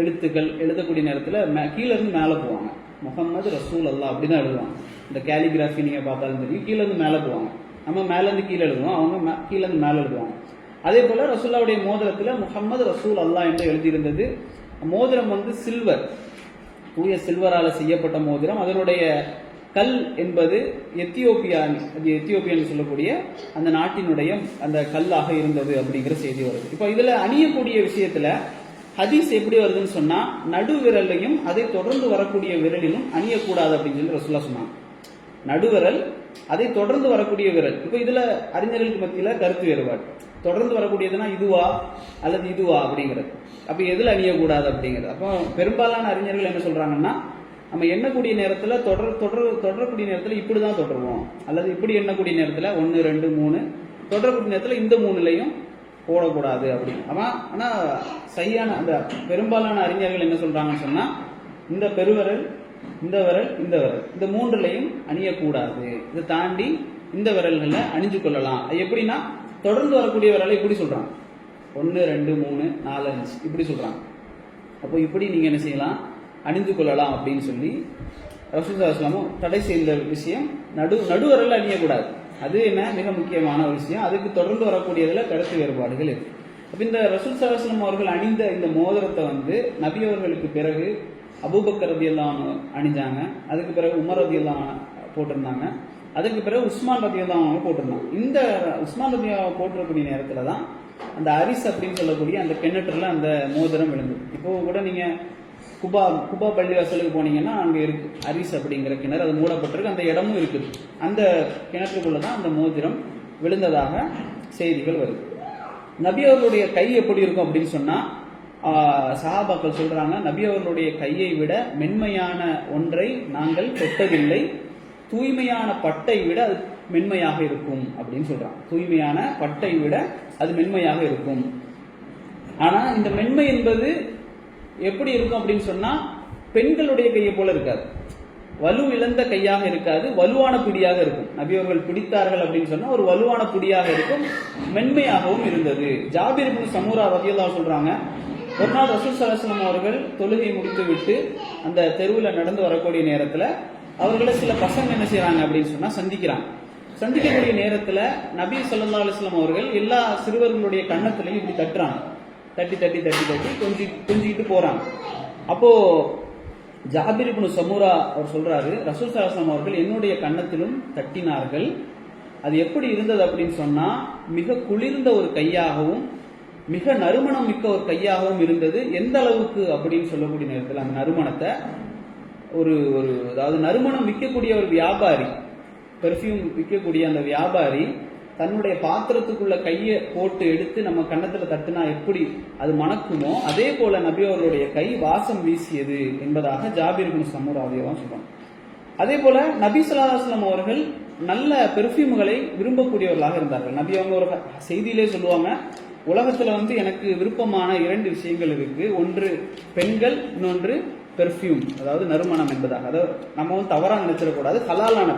எழுத்துக்கள் எழுதக்கூடிய நேரத்தில் கீழே இருந்து மேலே போவாங்க, முஹம்மது ரசூல் அல்லாஹ் அப்படிதான் எழுதுவாங்க. இந்த கேலிகிராஃபி நீங்க பார்த்தாலும் தெரியும், கீழே இருந்து மேலே போவாங்க. நம்ம மேல இருந்து கீழே எழுதுவோம், அவங்க கீழே இருந்து மேலே எழுதுவாங்க. அதே போல ரசூலுல்லாஹ்வுடைய மோதிரத்துல முஹம்மது ரசூல் அல்லாஹ் என்று எழுதியிருந்தது. மோதிரம் வந்து சில்வர், தூய சில்வரால செய்யப்பட்ட மோதிரம். அதனுடைய கல் என்பது எத்தியோப்பியான்னு சொல்லக்கூடிய அந்த நாட்டினுடைய அந்த கல்லாக இருந்தது அப்படிங்கிற செய்தி வருது. இப்போ இதுல அணியக்கூடிய விஷயத்துல ஹதீஸ் எப்படி வருதுன்னு சொன்னா, நடு விரலையும் அதை தொடர்ந்து வரக்கூடிய விரலிலும் அணியக்கூடாது அப்படின்னு சொல்லி ரசூலுல்லாஹ் சொன்னாங்க. நடுவிரல், அதை தொடர்ந்து வரக்கூடிய விரல். இப்போ இதுல அறிஞர்களுக்கு மத்தியில கருத்து வேறுபாடு. தொடர்ந்து வரக்கூடியதுன்னா இதுவா அல்லது இதுவா அப்படிங்கிறது. அப்ப எதுல அணியக்கூடாது அப்படிங்கிறது. அப்போ பெரும்பாலான அறிஞர்கள் என்ன சொல்றாங்கன்னா, நம்ம எண்ணக்கூடிய நேரத்துல தொடரக்கூடிய நேரத்துல இப்படிதான் தொடருவோம், அல்லது இப்படி எண்ணக்கூடிய நேரத்துல 1 2 3 தொடரக்கூடிய நேரத்துல இந்த 3லையும் போடக்கூடாது அப்படின்னு. ஆனா சரியான அந்த பெரும்பாலான அறிஞர்கள் என்ன சொல்றாங்கன்னு சொன்னா, இந்த பெருவிரல், இந்த விரல், இந்த விரல், இந்த 3லையும் அணியக்கூடாது, இதை தாண்டி இந்த விரல்களை அணிஞ்சு கொள்ளலாம். எப்படின்னா தொடர்ந்து வரக்கூடிய விரலை எப்படி சொல்றாங்க, 1 2 3 4 5 இப்படி சொல்றாங்க. அப்போ இப்படி நீங்க என்ன செய்யலாம், அணிந்து கொள்ளலாம் அப்படின்னு சொல்லி ரசூல் ஸல்லல்லாஹு அலைஹி வஸல்லம் தடை செய்த விஷயம் நடுவரல் அணியக்கூடாது. அது என்ன மிக முக்கியமான ஒரு விஷயம். அதுக்கு தொடர்ந்து வரக்கூடியதுல கருத்து வேறுபாடுகள் இருக்கு. அப்ப இந்த ரசூல் ஸல்லல்லாஹு அலைஹி வஸல்லம் அவர்கள் அணிந்த இந்த மோதிரத்தை நபி அவர்களுக்கு பிறகு அபூபக்கர் ரலியல்லாஹு அன்ஹு அணிஞ்சாங்க. அதுக்கு பிறகு உமர் ரலியல்லாஹு அன்ஹு போட்டிருந்தாங்க. அதுக்கு பிறகு உஸ்மான் ரலியல்லாஹு அன்ஹு போட்டிருந்தாங்க. இந்த உஸ்மான் ரலியல்லாஹு போட்டிருக்கக்கூடிய நேரத்துல தான் அந்த அரிஸ் அப்படின்னு சொல்லக்கூடிய அந்த கிணற்றுல அந்த மோதிரம் விழுந்தது. இப்போ கூட நீங்க குபா பள்ளிவாசலுக்கு போனீங்கன்னா அங்க இருக்கு அரிஸ் அப்படிங்கிற கிணறு, அது மூடப்பட்டிருக்கு, அந்த இடமும் இருக்குது. அந்த கிணற்றுக்குள்ளதான் அந்த மோதிரம் விழுந்ததாக செய்திகள் வருது. நபி அவர்களுடைய கை எப்படி இருக்கும் அப்படின்னு சொன்னா சஹாபாக்கள் சொல்றாங்க, நபி அவர்களுடைய கையை விட மென்மையான ஒன்றை நாங்கள் தொட்டதில்லை, தூய்மையான பட்டை விட அது மென்மையாக இருக்கும் அப்படின்னு சொல்றாங்க. தூய்மையான பட்டை விட அது மென்மையாக இருக்கும். ஆனா இந்த மென்மை என்பது எப்படி இருக்கும் அப்படின்னு சொன்னா பெண்களுடைய கையை போல இருக்காது, வலு இழந்த கையாக இருக்காது, வலுவான பிடியாக இருக்கும். நபி அவர்கள் பிடித்தார்கள் அப்படின்னு சொன்னா ஒரு வலுவான பிடியாக இருக்கும், மென்மையாகவும் இருந்தது. ஜாபிர் இப்னு சமூரா ரலியல்லாஹு சொல்றாங்க, ஒரு நாள் ரசூல் ஸல்லல்லாஹு அலைஹி வஸல்லம் அவர்கள் தொழுகை முடித்து விட்டு அந்த தெருவில் நடந்து வரக்கூடிய நேரத்துல அவர்களை சில பசங்க என்ன செய்யறாங்க அப்படின்னு சொன்னா சந்திக்கக்கூடிய நேரத்துல நபி ஸல்லல்லாஹு அலைஹி வஸல்லம் அவர்கள் எல்லா சிறுவர்களுடைய கன்னத்திலையும் இப்படி தட்டுறாங்க, தட்டி தட்டி தட்டி தட்டி கொஞ்சிக்கிட்டு போறாங்க. அப்போ ஜாபிர் இப்னு சமூரா அவர் சொல்றாரு, ரசூல் ஸல்லல்லாஹு அலைஹி வஸல்லம் அவர்கள் என்னுடைய கன்னத்திலும் தட்டினார்கள். அது எப்படி இருந்தது அப்படின்னு சொன்னா மிக குளிர்ந்த ஒரு கையாகவும் மிக நறுமணம் மிக்க ஒரு கையாகவும் இருந்தது. எந்த அளவுக்கு அப்படின்னு சொல்லக்கூடிய நேரத்தில் அந்த நறுமணத்தை அதாவது நறுமணம் விற்கக்கூடிய ஒரு வியாபாரி, பெர்ஃப்யூம் விற்கக்கூடிய அந்த வியாபாரி தன்னுடைய பாத்திரத்துக்குள்ள கையை போட்டு எடுத்து நம்ம கன்னத்துல தட்டுனா எப்படி அது மணக்குமோ அதே போல நபி அவர்களுடைய கை வாசம் வீசியது என்பதாக ஜாபிர் இப்னு சமூராவியவா சொல்றாங்க. அதே போல நபி ஸல்லல்லாஹு அலைஹி வஸல்லம் அவர்கள் நல்ல பெர்ஃப்யூம்களை விரும்பக்கூடியவர்களாக இருந்தார்கள். நபி அவங்க ஒரு செய்தியிலே சொல்லுவாங்க, உலகத்துல எனக்கு விருப்பமான 2 விஷயங்கள் இருக்கு, ஒன்று பெண்கள், இன்னொன்று பெர்ஃப்யூம், அதாவது நறுமணம் என்பதாக. அதாவது நம்ம தவறா நினைச்சிடக்கூடாது, ஹலாலான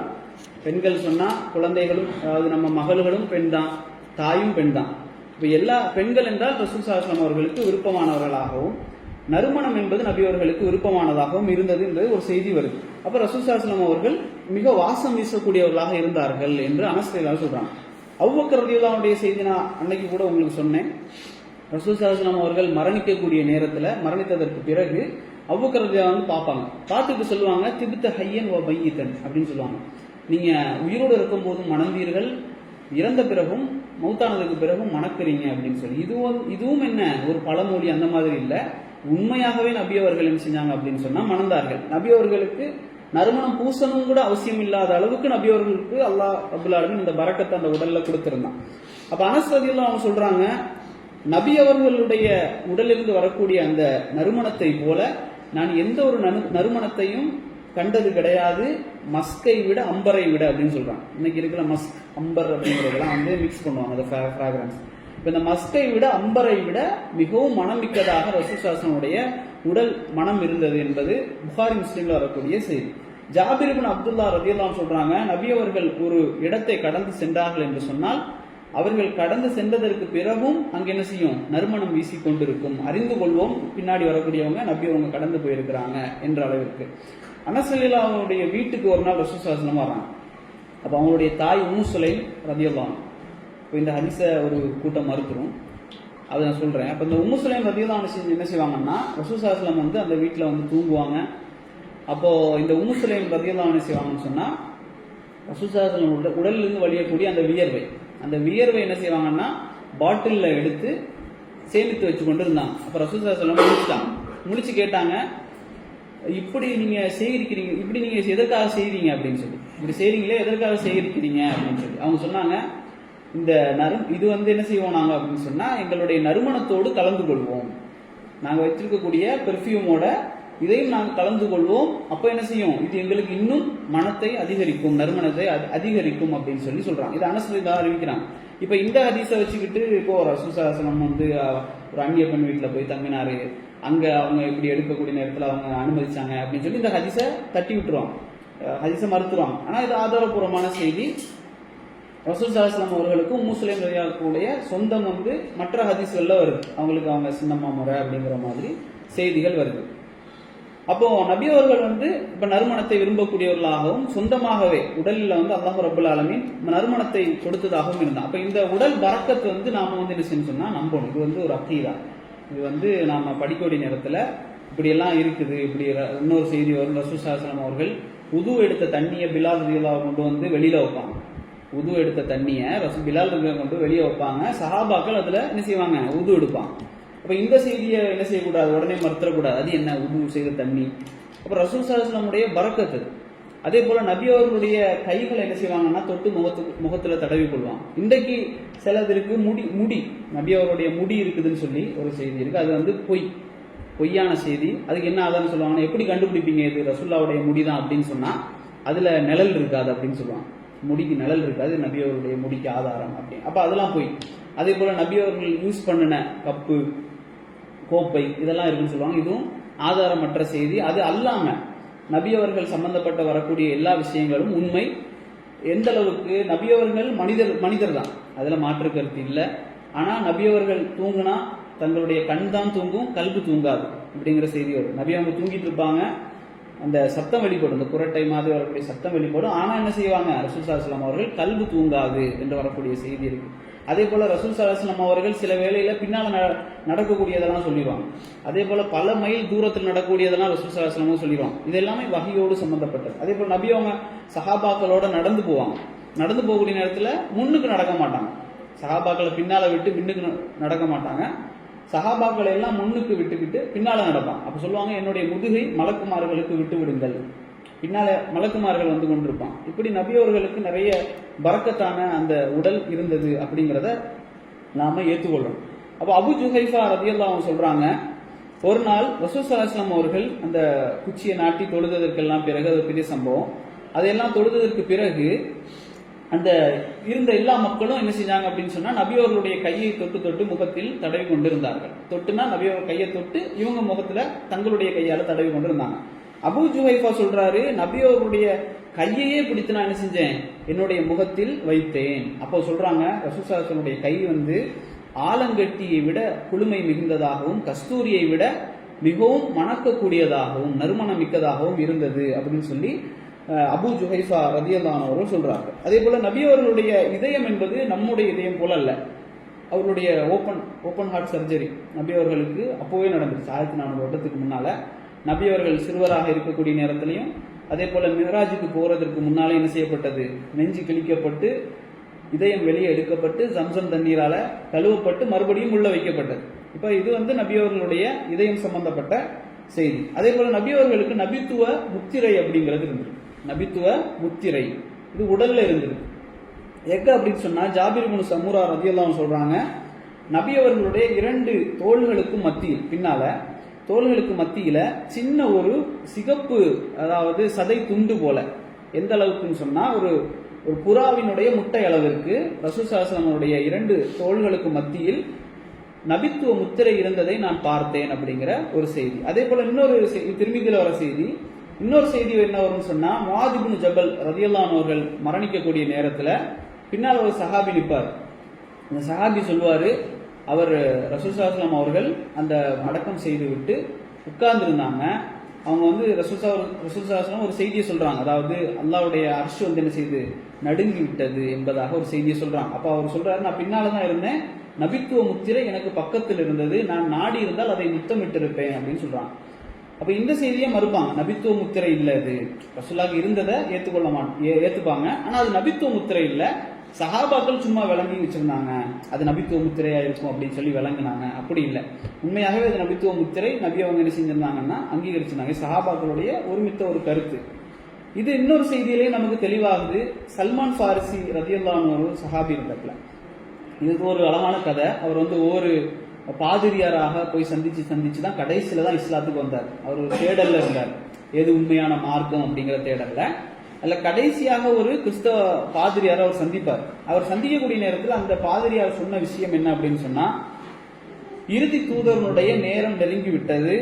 பெண்கள் சொன்னா குழந்தைகளும், அதாவது நம்ம மகள்களும் பெண் தான், தாயும் பெண் தான். இப்ப எல்லா பெண்கள் என்றால் ரசூல் ஸல்லல்லாஹு அலைஹி வஸல்லம் அவர்களுக்கு விருப்பமானவர்களாகவும் நறுமணம் என்பது நபி அவர்களுக்கு விருப்பமானதாகவும் இருந்தது என்பது ஒரு செய்தி வருது. அப்ப ரசூல் ஸல்லல்லாஹு அலைஹி வஸல்லம் அவர்கள் மிக வாசம் வீசக்கூடியவர்களாக இருந்தார்கள் என்று அனஸ் ரலியல்லாஹு சொல்றாங்க. அபூபக்கர் ரலியல்லாஹு அன்ஹுடைய செய்தி நான் அன்னைக்கு கூட உங்களுக்கு சொன்னேன். ரசூல் ஸல்லல்லாஹு அலைஹி வஸல்லம் அவர்கள் மரணிக்கக்கூடிய நேரத்துல, மரணித்ததற்கு பிறகு அபூபக்கர் ரலியல்லாஹு பார்ப்பாங்க, பார்த்துட்டு சொல்லுவாங்க, திப்த ஹய்யன் வ மையிதன் அப்படின்னு சொல்லுவாங்க. நீங்க உயிரோடு இருக்கும் போதும் மணந்தீர்கள், இறந்த பிறகும் மௌத்தானதுக்கு பிறகும் மணக்கிறீங்க அப்படின்னு சொல்லி. இதுவும் என்ன ஒரு பழமொழி அந்த மாதிரி இல்லை, உண்மையாகவே நபி அவர்கள் என்ன செஞ்சாங்க அப்படின்னு சொன்னா மணந்தார்கள். நபி அவர்களுக்கு நறுமணம் பூசணும் கூட அவசியம் இல்லாத அளவுக்கு நபி அவர்களுக்கு அல்லாஹ் ரப்பல் ஆலமீன் இந்த பரக்கத்தை அந்த உடல்ல கொடுத்திருந்தான். அப்ப அனஸ் ரலியல்லாஹு அவங்க சொல்றாங்க, நபி அவர்களுடைய உடலிலிருந்து வரக்கூடிய அந்த நறுமணத்தை போல நான் எந்த ஒரு நறுமணத்தையும் கண்டது கிடையாது, மஸ்கை விட அம்பரை விட அப்படின்னு சொல்றாங்க. இன்னைக்கு இருக்கிற மஸ்க் அம்பர் அப்படிங்கிறதெல்லாம் மிக்ஸ் பண்ணுவாங்க அந்த ஃப்ராக்ரன்ஸ். இப்ப இந்த மஸ்கை விட அம்பரை விட மிகவும் மனம் மிக்கதாக ரசூல் ஸல்லல்லாஹு அலைஹி வஸல்லம் உடல் மனம் இருந்தது என்பது புகாரி முஸ்லிம்ல வரக்கூடிய செய்தி. ஜாபிர் இப்னு அப்துல்லா ரலியல்லாஹு அன்ஹு சொல்றாங்க, நபி அவர்கள் ஒரு இடத்தை கடந்து சென்றார்கள் என்று சொன்னால் அவர்கள் கடந்து சென்றதற்கு பிறகும் அங்க என்ன செய்யும், நறுமணம் வீசி கொண்டிருக்கும். அறிந்து கொள்வோம் பின்னாடி வரக்கூடியவங்க நபி அவங்க கடந்து போயிருக்கிறாங்க என்ற அளவிற்கு. அனஸ் ரலியல்லாஹு அவருடைய வீட்டுக்கு ஒரு நாள் ரசூல் ஸல்லல்லாஹு அலைஹி வஸல்லம் வராங்க. அப்ப அவங்களுடைய தாய் உம்மு சுலைம் ரலியல்லாஹு அன்ஹா, இப்போ இந்த ஹதீஸை ஒரு கூட்டம் மறுத்துரும், அதை நான் சொல்றேன். அப்ப இந்த உம்மு சுலைம் ரலியல்லாஹு அன்ஹா என்ன செய்வாங்கன்னா, ரசூல் ஸல்லல்லாஹு அலைஹி வஸல்லம் அந்த வீட்டில் தூங்குவாங்க. அப்போ இந்த உம்மு சுலைம் ரலியல்லாஹு அன்ஹா செய்வாங்கன்னு சொன்னா, ரசூல் ஸல்லல்லாஹு அலைஹி வஸல்லம் உடலிலிருந்து வழியக்கூடிய அந்த வியர்வை என்ன செய்வாங்கன்னா பாட்டில்ல எடுத்து சேமித்து வச்சு கொண்டு இருந்தாங்க. அப்ப ரசூல் ஸல்லல்லாஹு அலைஹி வஸல்லம் முழிச்சு கேட்டாங்க, இப்படி நீங்க செய்கிறீங்க, இப்படி நீங்க எதற்காக செய்றீங்க அப்படின்னு சொல்லி, இப்படி செய்றீங்களே எதற்காக செய்கிறீங்க அப்படின்னு சொல்லி அவங்க சொன்னாங்க, இந்த இது என்ன செய்வோம் நாங்க அப்படின்னு சொன்னா, எங்களுடைய நறுமணத்தோடு கலந்து கொள்வோம், நாங்க வச்சிருக்கக்கூடிய பெர்ஃப்யூமோட இதையும் நாங்கள் கலந்து கொள்வோம். அப்ப என்ன செய்யும், இது எங்களுக்கு இன்னும் மனத்தை அதிகரிக்கும், நறுமணத்தை அதிகரிக்கும் அப்படின்னு சொல்லி சொல்றாங்க. இது அனஸ் ரலியல்லாஹு அறிவிக்கிறாங்க. இப்ப இந்த ஹதீஸை வச்சுக்கிட்டு இப்போ ரசூல் ஸல்லல்லாஹு அலைஹி வஸல்லம் ஒரு அந்நிய பெண் வீட்டுல போய் தங்கினாரு, அங்க அவங்க இப்படி எடுக்கக்கூடிய நேரத்துல அவங்க அனுமதிச்சாங்க அப்படின்னு சொல்லி இந்த ஹதீஸை தட்டி விட்டுருவாங்க, ஹதீஸை மறுத்துருவாங்க. ஆனா இது ஆதாரபூர்வமான செய்தி. ரசூல் ஸல்லல்லாஹு அலைஹி வஸல்லம் அவர்களுக்கும் உம்மு சுலைம் ரலியல்லாஹுடைய சொந்தம் வந்து மற்ற ஹதீஸ்கள்ல வருது. அவங்களுக்கு அவங்க சின்னம்மா முறை அப்படிங்கிற மாதிரி செய்திகள் வருது. அப்போ நபி அவர்கள் வந்து இப்ப நறுமணத்தை விரும்பக்கூடியவர்களாகவும் சொந்தமாகவே உடலில் வந்து அல்லாஹ் ரப்பல் ஆலமீன் நறுமணத்தை கொடுத்ததாகவும் இருந்தான். அப்ப இந்த உடல் பரக்கத்து வந்து நாம வந்து என்ன செய்யணும் சொன்னா நம்பணும். இது வந்து ஒரு அக்கீதா. இது வந்து நாம படிக்கக்கூடிய நேரத்துல இப்படி எல்லாம் இருக்குது. இப்படி இன்னொரு செய்தி வரும், ரசூல் ஸல்லல்லாஹு அலைஹி வஸல்லம் அவர்கள் உது எடுத்த தண்ணியை பிலால் ரலியல்லாஹு கொண்டு வந்து வெளியில வைப்பாங்க. உது எடுத்த தண்ணியை பிலால் ரலியல்லாஹு கொண்டு வெளியே வைப்பாங்க. சஹாபாக்கள் அதுல என்ன செய்வாங்க, உது எடுப்பாங்க. அப்ப இந்த செய்தியை என்ன செய்யக்கூடாது, உடனே மறுத்தரக்கூடாது. அது என்ன உது செய்த தண்ணி. அப்ப ரசூல் ஸல்லல்லாஹு அலைஹி வஸல்லம் உடைய பரக்கத்து. அதே போல நபி அவர்களுடைய கைகளை என்ன செய்வாங்கன்னா தொட்டு முகத்துல தடவி கொள்வாங்க. இன்றைக்கு சிலதற்கு முடி நபி அவருடைய முடி இருக்குதுன்னு சொல்லி ஒரு செய்தி இருக்கு. அது வந்து பொய்யான செய்தி. அதுக்கு என்ன ஆதாரம் சொல்லுவாங்கன்னா, எப்படி கண்டுபிடிப்பீங்க இது ரசூலுல்லாஹ்வுடைய முடிதான் அப்படின்னு சொன்னா அதுல நிழல் இருக்காது அப்படின்னு சொல்லுவாங்க. முடிக்கு நிழல் இருக்காது, நபி அவருடைய முடிக்கு ஆதாரம் அப்படின்னு. அப்ப அதெல்லாம் பொய். அதே போல நபி அவர்கள் யூஸ் பண்ணின கப்பு, கோப்பை இதெல்லாம் இருக்குன்னு சொல்லுவாங்க. இதுவும் ஆதாரமற்ற செய்தி. அது அல்லாம நபி அவர்கள் சம்பந்தப்பட்ட வரக்கூடிய எல்லா விஷயங்களும் உண்மை. எந்த அளவுக்கு நபி அவர்கள் மனிதர் தான், அதுல மாற்று கருத்து இல்லை. ஆனா நபி அவர்கள் தூங்குனா தங்களுடைய கண் தான் தூங்கும், கல்பு தூங்காது அப்படிங்கிற செய்தி வரும். நபி அவங்க தூங்கிட்டு இருப்பாங்க, அந்த சத்தம் வெளிப்படும், இந்த குரட்டை மாதிரி வரக்கூடிய சத்தம் வெளிப்படும். ஆனா என்ன செய்வாங்க, ரசூல் ஸல்லல்லாஹு அலைஹி வஸல்லம் அவர்கள் கல்பு தூங்காது என்று வரக்கூடிய செய்தி இருக்கு. அதே போல ரசூல் ஸல்லல்லாஹு அலைஹி வஸல்லம் அவர்கள் சில வேளையில பின்னால நடக்கக்கூடியதெல்லாம் சொல்லிடுவாங்க. அதே போல பல மைல் தூரத்தில் நடக்கக்கூடியதெல்லாம் ரசூல் ஸல்லல்லாஹு அலைஹி வஸல்லம் சொல்லிடுவாங்க. இது எல்லாமே வஹியோடு சம்பந்தப்பட்டது. அதே போல நபி அவங்க சஹாபாக்களோட நடந்து போவாங்க. நடந்து போகக்கூடிய நேரத்துல முன்னுக்கு நடக்க மாட்டாங்க. சஹாபாக்களை பின்னால விட்டு முன்னுக்கு நடக்க மாட்டாங்க. சஹாபாக்களை எல்லாம் முன்னுக்கு விட்டுக்கிட்டு பின்னால நடப்பாங்க. அப்ப சொல்லுவாங்க, என்னுடைய முதுகை மலக்குமார்களுக்கு விட்டு விடுங்கள், பின்னால மலக்குமார்கள் வந்து கொண்டிருப்பான். இப்படி நபி அவர்களுக்கு நிறைய பரக்கத்தான அந்த உடல் இருந்தது அப்படிங்கிறத நாம ஏற்றுக்கொள்றோம். அப்ப அபு ஜுஹைஃபா ரலியல்லாஹு அன்ஹு சொல்றாங்க, ஒரு நாள் ரசூல் ஸல்லல்லாஹு அலைஹி வஸல்லம் அவர்கள் அந்த குச்சியை நாட்டி தொழுததற்கெல்லாம் பிறகு, அது பெரிய சம்பவம், அதையெல்லாம் தொழுததற்கு பிறகு அந்த இருந்த எல்லா மக்களும் என்ன செஞ்சாங்க அப்படின்னு சொன்னா, நபி அவர்களுடைய கையை தொட்டு முகத்தில் தடவி கொண்டிருந்தார்கள். தொட்டுனா நபி அவர் கையை தொட்டு இவங்க முகத்துல தங்களுடைய கையால தடவி கொண்டிருந்தாங்க. அபு ஜுஹைஃபா சொல்றாரு, நபி அவர்களுடைய கையையே பிடித்து நான் என்ன செஞ்சேன், என்னுடைய முகத்தில் வைத்தேன். அப்போ சொல்றாங்க, ரசூல் ஸல்லல்லாஹு அலைஹி வஸல்லம் கை வந்து ஆலங்கட்டியை விட குளுமை மிகுந்ததாகவும் கஸ்தூரியை விட மிகவும் மணக்கக்கூடியதாகவும் நறுமணம் மிக்கதாகவும் இருந்தது அப்படின்னு சொல்லி அபு ஜுஹைஃபா ரலியல்லாஹு அன்ஹு அவர்கள் சொல்றாங்க. அதே போல நபி அவர்களுடைய இதயம் என்பது நம்முடைய இதயம் போல அல்ல. அவருடைய ஓப்பன் ஹார்ட் சர்ஜரி நபி அவர்களுக்கு அப்போவே நடந்துச்சு. 1400 வருடத்துக்கு முன்னால நபி அவர்கள் சிறுவராக இருக்கக்கூடிய நேரத்திலையும், அதே போல மிஹ்ராஜுக்கு போறதற்கு முன்னாலே என்ன செய்யப்பட்டது, நெஞ்சு கிழிக்கப்பட்டு இதயம் வெளியே எடுக்கப்பட்டு ஜம்சம் தண்ணீரால கழுவப்பட்டு மறுபடியும் உள்ள வைக்கப்பட்டது. இப்ப இது வந்து நபி அவர்களுடைய இதயம் சம்பந்தப்பட்ட செய்தி. அதே போல நபி அவர்களுக்கு நபித்துவ முத்திரை அப்படிங்கிறது இருந்தது. நபித்துவ முத்திரை இது உடல்ல இருந்தது. எங்க அப்படின்னு சொன்னா, ஜாபிர் இப்னு சமுரா ரலியல்லாஹு அன்ஹு சொல்றாங்க, நபி அவர்களுடைய 2 தோள்களுக்கு மத்தியில், பின்னால தோள்களுக்கு மத்தியில சின்ன ஒரு சிகப்பு, அதாவது சதை துண்டு போல, எந்த அளவுக்குன்னு சொன்னா ஒரு புறாவினுடைய முட்டை அளவிற்கு ரசூல் ஸல்லல்லாஹு அலைஹி வஸல்லம் 2 தோள்களுக்கு மத்தியில் நபித்துவ முத்திரை இருந்ததை நான் பார்த்தேன் அப்படிங்கிற ஒரு செய்தி. அதே போல இன்னொரு திருமிதியில வர செய்தி, இன்னொரு செய்தி என்ன வரும்னு சொன்னா, முஆத் இப்னு ஜபல் ரலியல்லாஹு அன்ஹு அவர்கள் மரணிக்கக்கூடிய நேரத்துல பின்னால் ஒரு சஹாபி நிற்பார். அந்த சஹாபி சொல்வாரு, அவர் ரசூல் ஸல்லல்லாஹு அலைஹி வஸல்லம் அவர்கள் அந்த அடக்கம் செய்து விட்டு உட்கார்ந்து இருந்தாங்க. அவங்க வந்து ரசூல் ஸல்லல்லாஹு அலைஹி வஸல்லம் ஒரு செய்தியை சொல்றாங்க, அதாவது அல்லாஹ்வுடைய அர்ஷ் வந்து என்ன செய்து நடுங்கி விட்டது என்பதாக ஒரு செய்தியை சொல்றாங்க. அப்ப அவர் சொல்றாரு, நான் பின்னாலதான் இருந்தேன், நபித்துவ முத்திரை எனக்கு பக்கத்தில் இருந்தது, நான் நாடி இருந்தால் அதை முத்தமிட்டு இருப்பேன் அப்படின்னு சொல்றாங்க. அப்ப இந்த செய்தியை மறுப்பாங்க, நபித்துவ முத்திரை இல்ல, இது ரசூலுல்லாஹ் இருந்ததை ஏத்துப்பாங்க. ஆனா அது நபித்துவ முத்திரை இல்ல, சஹாபாக்கள் சும்மா விளங்கி வச்சிருந்தாங்க, அது நபித்துவ முத்திரையா இருக்கும் அப்படின்னு சொல்லி விளங்குனாங்க. அப்படி இல்லை, உண்மையாகவே அது நபித்துவ முத்திரை. நபி அவங்க என்ன செஞ்சிருந்தாங்கன்னா அங்கீகரிச்சிருந்தாங்க. சஹாபாக்களுடைய ஒருமித்த ஒரு கருத்து இது. இன்னொரு செய்தியிலே நமக்கு தெளிவாகுது. சல்மான் ஃபாரிசி ரலியல்லாஹு அன்ஹு ஒரு சஹாபி இருந்தாப்ல. இதுக்கு ஒரு அழகான கதை. அவர் வந்து ஒரு பாதிரியாராக போய் சந்திச்சு தான் கடைசியில தான் இஸ்லாத்துக்கு வந்தார். அவர் ஒரு தேடல்ல இருந்தார், எது உண்மையான மார்க்கம் அப்படிங்கிற தேடல்ல. அதுல கடைசியாக ஒரு கிறிஸ்தவ பாதிரியாரை அவர் சந்திப்பார். அவர் சந்திக்கக்கூடிய நேரத்தில் அந்த பாதிரியார் சொன்ன விஷயம் என்ன அப்படின்னு சொன்னா, இறுதி தூதரனுடைய நேரம் நெருங்கி விட்டது.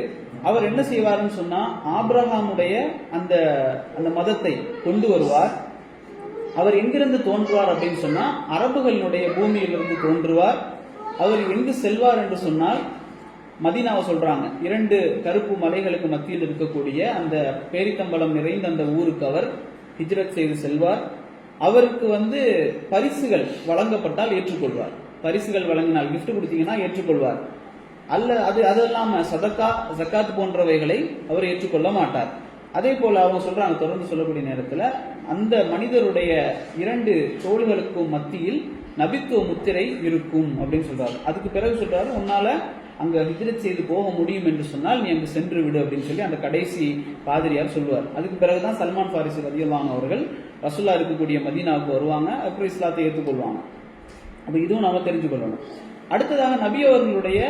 அவர் என்ன செய்வார்னு சொன்னா, ஆபிரகாமுடைய அந்த மதத்தை கொண்டு வருவார். அவர் எங்கிருந்து தோன்றுவார் அப்படின்னு சொன்னா அரபுகளினுடைய பூமியிலிருந்து தோன்றுவார். அவர் எங்கு செல்வார் என்று சொன்னால் மதீனாவை சொல்றாங்க. 2 கருப்பு மலைகளுக்கு மத்தியில் இருக்கக்கூடிய அந்த பேரித்தம்பலம் நிறைந்த அந்த ஊருக்கு அவர் ஹிஜ்ரத் செய்து செல்வார். அவருக்கு பரிசுகள் வழங்கப்பட்டால் ஏற்றுக்கொள்வார். பரிசுகள் வழங்கினால் கிஃப்ட் கொடுத்தீங்கன்னா ஏற்றுக்கொள்வார். அதெல்லாம் சதக்கா ஜக்காத் போன்றவைகளை அவர் ஏற்றுக்கொள்ள மாட்டார். அதே போல அவங்க சொல்றாங்க, தொடர்ந்து சொல்லக்கூடிய நேரத்தில் அந்த மனிதருடைய 2 தோள்களுக்கும் மத்தியில் நபித்துவ முத்திரை இருக்கும் அப்படின்னு சொல்றாரு. அதுக்கு பிறகு சொல்றாரு, உன்னால அங்க ஹிஜ்ரத் செய்து போக முடியும் என்று சொன்னால் நீ அங்கு சென்று விடு அப்படின்னு சொல்லி அந்த கடைசி பாதிரியார் சொல்லுவார். அதுக்கு பிறகுதான் சல்மான் ஃபாரிசி ரலியல்லாஹு அவர்கள் ரசூலுல்லாஹ் இருக்கக்கூடிய மதீனாவுக்கு வருவாங்க. அப்புறம் இஸ்லாத்தை ஏற்றுக்கொள்வாங்க. அப்ப இதுவும் நாம தெரிஞ்சு கொள்ளணும். அடுத்ததாக நபி அவர்களுடைய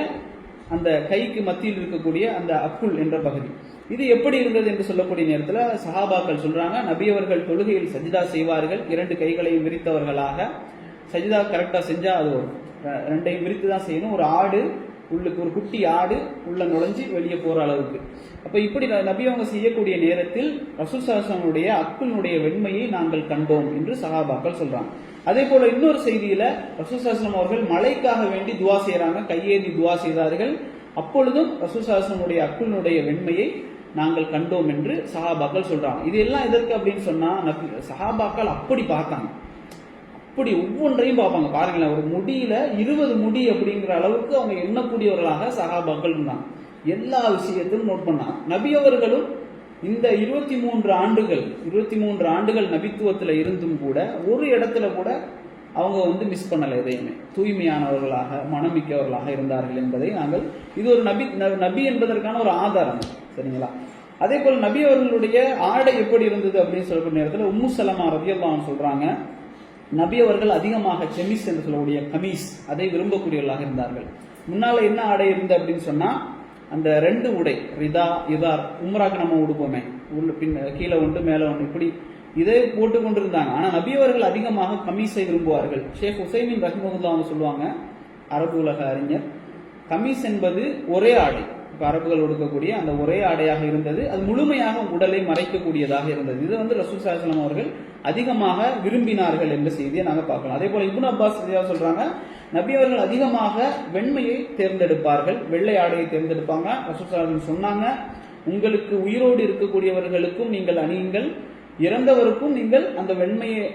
அந்த கைக்கு மத்தியில் இருக்கக்கூடிய அந்த அக்குல் என்ற பகுதி, இது எப்படி இருந்தது என்று சொல்லக்கூடிய நேரத்தில் சஹாபாக்கள் சொல்றாங்க, நபி அவர்கள் தொழுகையில் சஜிதா செய்வார்கள். 2 கைகளையும் விரித்தவர்களாக. சஜிதா கரெக்டா செஞ்சா அது 2ஐயும் விரித்து தான் செய்யணும். ஒரு ஆடு உள்ளுக்கு, ஒரு குட்டி ஆடு உள்ள நுழைஞ்சு வெளியே போற அளவுக்கு. அப்ப இப்படி நபி அவங்க செய்யக்கூடிய நேரத்தில் ரசூல் ஸல்லல்லாஹு அலைஹி வஸல்லம் அக்குலினுடைய வெண்மையை நாங்கள் கண்டோம் என்று சஹாபாக்கள் சொல்றாங்க. அதே போல இன்னொரு செய்தியில ரசூல் ஸல்லல்லாஹு அலைஹி வஸல்லம் அவர்கள் மழைக்காக வேண்டி துவா செய்யறாங்க, கையேந்தி துவா செய்தார்கள். அப்பொழுதும் ரசூல் ஸல்லல்லாஹு அலைஹி வஸல்லம் அக்குலினுடைய வெண்மையை நாங்கள் கண்டோம் என்று சஹாபாக்கள் சொல்றாங்க. இது எல்லாம் எதற்கு அப்படின்னு சொன்னா, சஹாபாக்கள் அப்படி பார்த்தாங்க, அப்படி ஒவ்வொன்றையும் பார்ப்பாங்க. பாருங்களேன், ஒரு முடியில 20 முடி அப்படிங்கிற அளவுக்கு அவங்க எண்ணக்கூடியவர்களாக சஹாபாக்கள் இருந்தாங்க. எல்லா விஷயத்தையும் நோட் பண்ணாங்க. நபி அவர்களும் இந்த 23 ஆண்டுகள் நபித்துவத்தில் இருந்தும் கூட ஒரு இடத்துல கூட அவங்க மிஸ் பண்ணல. எதையுமே தூய்மையானவர்களாக மனமிக்கவர்களாக இருந்தார்கள் என்பதை நாங்கள், இது ஒரு நபி என்பதற்கான ஒரு ஆதாரம். சரிங்களா? அதே போல நபி அவர்களுடைய ஆடை எப்படி இருந்தது அப்படின்னு சொல்லக்கூடிய நேரத்தில் உம்மு சலமா ரலியல்லாஹு அன்ஹா சொல்றாங்க, நபி அவர்கள் அதிகமாக செமிஸ் என்று சொல்லக்கூடிய கமீஸ் அதை விரும்பக்கூடியவர்களாக இருந்தார்கள். முன்னால என்ன ஆடை இருந்தது அப்படின்னு சொன்னா அந்த 2 உடை, ரிதா இதார், உம்ராக்கு நம்ம உடுப்போமே, கீழே ஒன்று மேலே ஒன்று, இப்படி இதை போட்டு கொண்டு இருந்தாங்க. ஆனா நபி அவர்கள் அதிகமாக கமீஸை விரும்புவார்கள். ஷேக் ஹுசைமின் ரஹிமஹுல்லாஹ் அவங்க சொல்லுவாங்க, அரபு உலக அறிஞர், கமீஸ் என்பது ஒரே ஆடை. இப்போ அரபுகள் உடுக்கக்கூடிய அந்த ஒரே ஆடையாக இருந்தது. அது முழுமையாக உடலை மறைக்கக்கூடியதாக இருந்தது. இது ரசூல் ஸல்லல்லாஹு அலைஹி வஸல்லம் அவர்கள் அதிகமாக விரும்பினார்கள் என்ற செய்தியை நாங்கள் பார்க்கலாம். அதே போல இப்னு அப்பாஸ் சொல்றாங்க, நபி அவர்கள் அதிகமாக வெண்மையை தேர்ந்தெடுப்பார்கள், வெள்ளை ஆடையை தேர்ந்தெடுப்பாங்க. ரசூல் ஸல்லல்லாஹு அலைஹி வஸல்லம் சொன்னாங்க, உங்களுக்கு உயிரோடு இருக்கக்கூடியவர்களுக்கும் நீங்கள் அணியுங்கள், இறந்தவருக்கும் நீங்கள் அந்த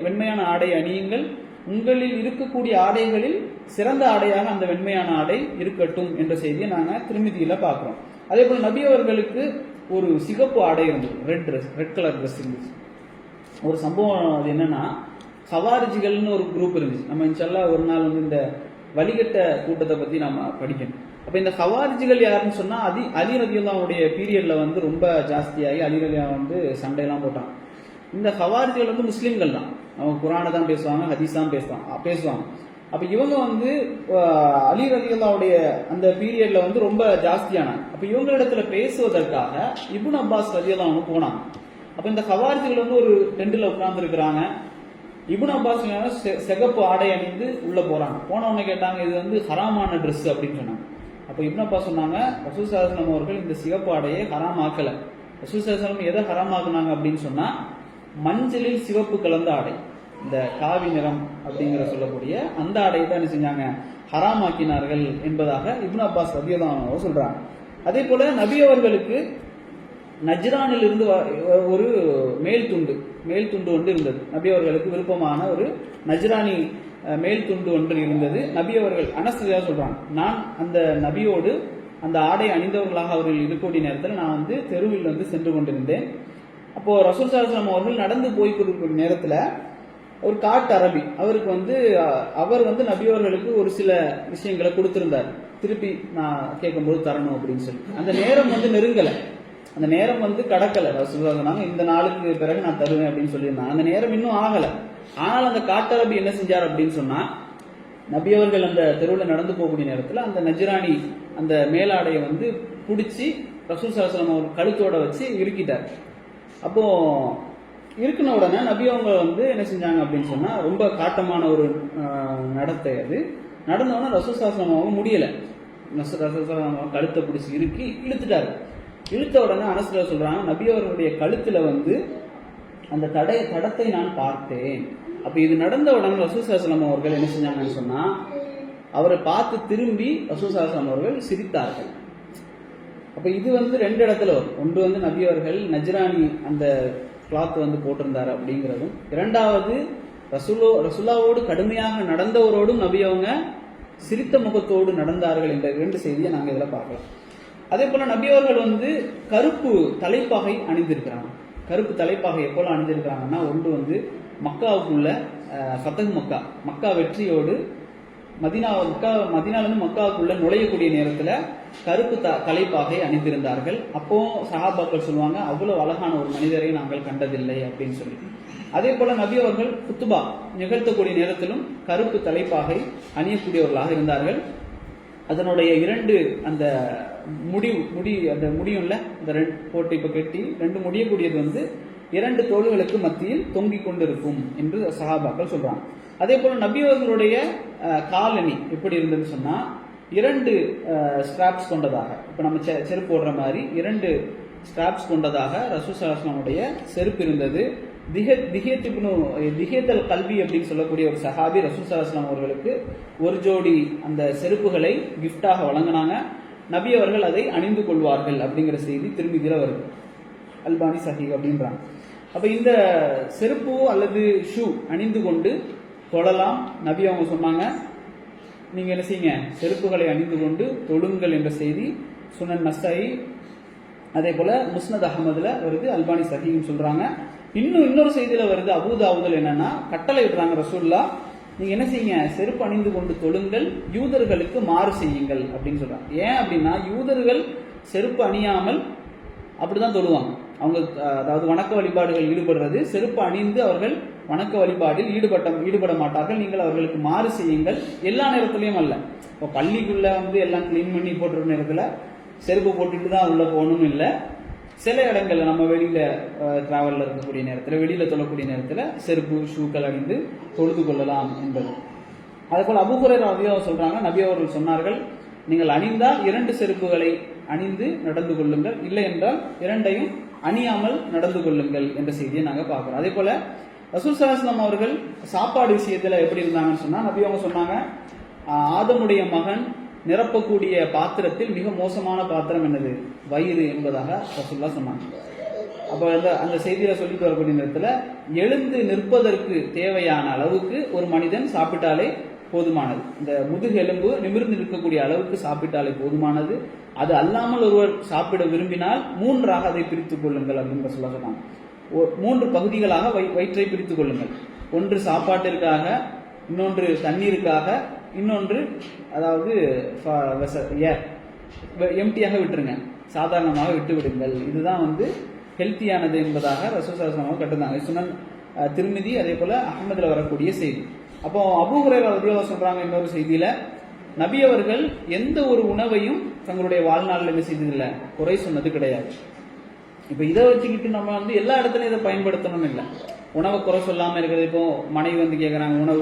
வெண்மையான ஆடை அணியுங்கள், உங்களில் இருக்கக்கூடிய ஆடைகளில் சிறந்த ஆடையாக அந்த வெண்மையான ஆடை இருக்கட்டும் என்ற செய்தியை நாங்கள் திருமிதியில பார்க்கிறோம். அதே போல நபி அவர்களுக்கு ஒரு சிகப்பு ஆடை இருந்தது, ரெட் கலர் ட்ரெஸ் இருந்துச்சு. ஒரு சம்பவம் அது என்னன்னா, ஹவாரிஜிகள்னு ஒரு குரூப் இருந்துச்சு. நம்ம இன்ஷால்லாஹ் ஒரு நாள் இந்த வழிகட்ட கூட்டத்தை பத்தி நாம படிக்கணும். அப்ப இந்த ஹவாரிஜிகள் யாருன்னு சொன்னா, அலி ரலியல்லாஹுடைய பீரியட்ல ரொம்ப ஜாஸ்தியாகி அலி ரலியல்லாஹு சண்டையெல்லாம் போட்டாங்க. இந்த ஹவாரிஜிகள் முஸ்லீம்கள் தான், அவங்க குரானை தான் பேசுவாங்க, ஹதீஸ் தான் பேசுவாங்க. அப்ப இவங்க அலி ரலியல்லாஹுடைய அந்த பீரியட்ல ரொம்ப ஜாஸ்தியானாங்க. அப்ப இவங்களிடத்துல பேசுவதற்காக இப்னு அப்பாஸ் ரலியல்லாஹு போனாங்க. அப்ப இந்த ஹவாரிஜிகள் ஒரு டென்ட்ல உட்கார்ந்து இருக்கிறாங்க. இப்னு அப்பாஸ் சிகப்பு ஆடை அணிந்து உள்ள போறாங்க. போனவங்க கேட்டாங்க, இது ஹராமான ட்ரெஸ் அப்படின்னு சொன்னாங்க. அப்ப இப்னு அப்பாஸ் சொன்னாங்க, ரசூல் ஸல்லல்லாஹு அலைஹி வஸல்லம் அவர்கள் இந்த சிகப்பு ஆடையை ஹராம் ஆக்கல. ரசூல் ஸல்லல்லாஹு அலைஹி வஸல்லம் எதை ஹராம் ஆக்குனாங்க அப்படின்னு சொன்னா, மஞ்சளில் சிவப்பு கலந்த ஆடை, இந்த காவி நிறம் அப்படிங்கிற சொல்லக்கூடிய அந்த ஆடையை தான் என்ன செஞ்சாங்க, ஹராம் ஆக்கினார்கள் என்பதாக இப்னு அப்பாஸ் ரலியல்லாஹு அன்ஹு சொல்றாங்க. அதே போல நபி அவர்களுக்கு நஜ்ரானில் இருந்து ஒரு மேல் துண்டு ஒன்று இருந்தது. நபி அவர்களுக்கு விருப்பமான ஒரு நஜ்ரானி மேல் துண்டு ஒன்று இருந்தது. நபி அவர்கள் அனஸ் சொல்றாங்க, நான் அந்த நபியோடு அந்த ஆடை அணிந்தவர்களாக அவர்கள் இருக்கக்கூடிய நேரத்தில் நான் தெருவில் சென்று கொண்டிருந்தேன். அப்போ ரசூல் ஸல்லல்லாஹு அலைஹி வஸல்லம் அவர்கள் நடந்து போய் கொண்டிருக்கிற நேரத்துல ஒரு காட்டு அரபி அவருக்கு அவர் நபி அவர்களுக்கு ஒரு சில விஷயங்களை கொடுத்திருந்தார், திருப்பி நான் கேட்கும்போது தரணும் அப்படின்னு சொல்லி. அந்த நேரம் நெருங்கல, அந்த நேரம் கடக்கல. ரசூல் சொன்னாங்க, இந்த நாளுக்கு பிறகு நான் தருவேன் அப்படின்னு சொல்லியிருந்தாங்க. அந்த நேரம் இன்னும் ஆகல. ஆனால் அந்த காட்டரபி என்ன செஞ்சார் அப்படின்னு சொன்னா, நபி அவர்கள் அந்த தெருவில் நடந்து போகக்கூடிய நேரத்தில் அந்த நஜ்ரானி அந்த மேலாடையை பிடிச்சி ரசூல் ஸல்லல்லாஹு அலைஹி வஸல்லம் அவர் கழுத்தோட வச்சு இறுக்கிட்டார். அப்போ இருக்கின உடனே நபி அவங்க என்ன செஞ்சாங்க அப்படின்னு சொன்னா, ரொம்ப காட்டமான ஒரு நடத்தை அது. நடந்தவொடனே ரசூல் ஸல்லல்லாஹு அலைஹி வஸல்லம் அவங்க முடியல, ரசூல் ஸல்லல்லாஹு அலைஹி வஸல்லம் கழுத்தை பிடிச்சி இழுத்துட்டாரு. இழுத்த உடனே அனஸ் சொல்றாங்க, நபி அவர்களுடைய கழுத்துல அந்த தடத்தை நான் பார்த்தேன். அப்ப இது நடந்த உடனே ரசூல் ஸல்லல்லாஹு அலைஹி வஸல்லம் அவர்கள் என்ன செஞ்சாங்கன்னு சொன்னா, அவரை பார்த்து திரும்பி ரசூல் ஸல்லல்லாஹு அலைஹி வஸல்லம் அவர்கள் சிரித்தார்கள். அப்ப இது ரெண்டு இடத்துல வரும். ஒன்று நபி அவர்கள் நஜ்ரானி அந்த கிளாத் போட்டிருந்தாரு அப்படிங்கிறதும், இரண்டாவது ரசூலாவோடு கடுமையாக நடந்தவரோடும் நபி அவங்க சிரித்த முகத்தோடு நடந்தார்கள் என்ற 2 செய்தியை நாங்கள் இதில் பார்க்கலாம். அதே போல நபி அவர்கள் கருப்பு தலைப்பாகை அணிந்திருக்கிறாங்க. கருப்பு தலைப்பாகை எப்போல்லாம் அணிந்திருக்கிறாங்கன்னா, ஒன்று மக்காவுக்குள்ள ஃபதஹ் மக்கா வெற்றியோடு மதீனாவிலிருந்து மக்காவுக்குள்ள நுழையக்கூடிய நேரத்தில் கருப்பு தலைப்பாகை அணிந்திருந்தார்கள். அப்போ சஹாபாக்கள் சொல்லுவாங்க, அவ்வளவு அழகான ஒரு மனிதரை நாங்கள் கண்டதில்லை அப்படின்னு சொல்லி. அதே போல நபி அவர்கள் குத்துபா நிகழ்த்தக்கூடிய நேரத்திலும் கருப்பு தலைப்பாகை அணியக்கூடியவர்களாக இருந்தார்கள். அதனுடைய 2 அந்த அந்த முடியும்ல இந்த 2 போட்டு இப்ப கட்டி 2 முடியக்கூடியது 2 தோள்களுக்கு மத்தியில் தொங்கிக் கொண்டிருக்கும் என்று சஹாபாக்கள் சொல்றாங்க. அதே போல நபி அவர்களுடைய காலணி எப்படி இருந்ததுன்னு சொன்னா, 2 ஸ்ட்ராப்ஸ் கொண்டதாக, இப்ப நம்ம செருப்பு போடுற மாதிரி 2 ஸ்ட்ராப்ஸ் கொண்டதாக ரசூல் ஸல்லல்லாஹு அலைஹி வஸல்லம் செருப்பு இருந்தது. திஹேத்தல் கல்வி அப்படின்னு சொல்லக்கூடிய ஒரு சஹாபி ரசூல் ஸல்லல்லாஹு அலைஹி வஸல்லம் அவர்களுக்கு ஒரு ஜோடி அந்த செருப்புகளை கிஃப்டாக வழங்கினாங்க. நபி அவர்கள் அதை அணிந்து கொள்வார்கள் அப்படிங்கிற செய்தி திருமிதியில வருது. அல்பானி சஹீஹ் அப்படின்றாங்க. அப்ப இந்த செருப்பு அல்லது ஷூ அணிந்து கொண்டு தொழலாம். நபி அவங்க சொன்னாங்க, நீங்க என்ன செய்யுங்க, செருப்புகளை அணிந்து கொண்டு தொழுங்கள் என்ற செய்தி சுனன் நஸாயி அதே போல முஸ்னத் அஹமதுல வருது. அல்பானி சஹீஹ்னு சொல்றாங்க. இன்னொரு செய்தியில வருது அபூ தாவூதுல என்னன்னா, கட்டளை விடுறாங்க ரசூலுல்லாஹ், நீங்க என்ன செய்யுங்க, செருப்பு அணிந்து கொண்டு தொழுங்கள், யூதர்களுக்கு மாறு செய்யுங்கள் அப்படின்னு சொல்றாங்க. ஏன் அப்படின்னா, யூதர்கள் செருப்பு அணியாமல் அப்படிதான் தொழுவாங்க. அவங்க அதாவது வணக்க வழிபாடுகள் ஈடுபடுறது, செருப்பு அணிந்து அவர்கள் வணக்க வழிபாடில் ஈடுபட மாட்டார்கள். நீங்கள் அவர்களுக்கு மாறு செய்யுங்கள். எல்லா நேரத்திலையும் அல்ல. இப்போ பள்ளிக்குள்ள எல்லாம் கிளீன் பண்ணி போட்டுற நேரத்துல செருப்பு போட்டுட்டு தான் உள்ள போகணும் இல்லை. சில இடங்கள்ல நம்ம வெளியில டிராவல்ல இருக்கக்கூடிய நேரத்தில், வெளியில தொழக்கூடிய நேரத்தில் செருப்பு ஷூக்கள் அணிந்து தொழுது கொள்ளலாம் என்பது. அதே போல அபூ ஹுரைரா ரலியல்லாஹு சொல்றாங்க, நபி அவர்கள் சொன்னார்கள், நீங்கள் அணிந்தால் 2 செருப்புகளை அணிந்து நடந்து கொள்ளுங்கள், இல்லை என்றால் 2ஐயும் அணியாமல் நடந்து கொள்ளுங்கள் என்ற செய்தியை நாங்க பார்க்கிறோம். அதே போல ரசூல் ஸல்லல்லாஹு அலைஹி வஸல்லம் அவர்கள் சாப்பாடு விஷயத்துல எப்படி இருந்தாங்கன்னு சொன்னா, நபி அவங்க சொன்னாங்க, ஆதமுடைய மகன் நிரப்பக்கூடிய பாத்திரத்தில் மிக மோசமான பாத்திரம் என்னது, வயிறு என்பதாக ரசூலுல்லாஹ் சொன்னாங்க. அப்ப அந்த செய்தியில சொல்லிட்டு வரக்கூடிய நேரத்துல, எழுந்து நிற்பதற்கு தேவையான அளவுக்கு ஒரு மனிதன் சாப்பிட்டாலே போதுமானது. இந்த முதுகெலும்பு நிமிர்ந்து நிற்கக்கூடிய அளவுக்கு சாப்பிட்டாலே போதுமானது. அது அல்லாமல் ஒருவர் சாப்பிட விரும்பினால் 3ஆக அதை பிரித்துக் கொள்ளுங்கள் அப்படின்னு சொல்ல சொன்னாங்க. 3 பகுதிகளாக வயிற்றை பிரித்துக் கொள்ளுங்கள். ஒன்று சாப்பாட்டிற்காக, இன்னொன்று தண்ணீருக்காக, இன்னொன்று அதாவது எம்டியாக விட்டுருங்க, சாதாரணமாக விட்டு விடுங்கள். இதுதான் ஹெல்த்தியானது என்பதாக ரசூல் ஸல்லல்லாஹு அலைஹி வஸல்லம் கட்டுனாங்க. சுனன் திருமிதி அதே போல அஹ்மதுல வரக்கூடிய செய்தி. அப்போ அபூ ஹுரைரா ரலியல்லாஹு சொல்றாங்க இன்னொரு செய்தியில, நபி அவர்கள் எந்த ஒரு உணவையும் தங்களுடைய வாழ்நாளில் என்ன செய்ததில்லை, குறை சொன்னது கிடையாது. இப்ப இதை வச்சுக்கிட்டு நம்ம எல்லா இடத்துலயும் இதை பயன்படுத்தணும் இல்லை. உணவை குறை சொல்லாம இருக்கிறது. இப்போ மனைவி கேட்கறாங்க, உணவு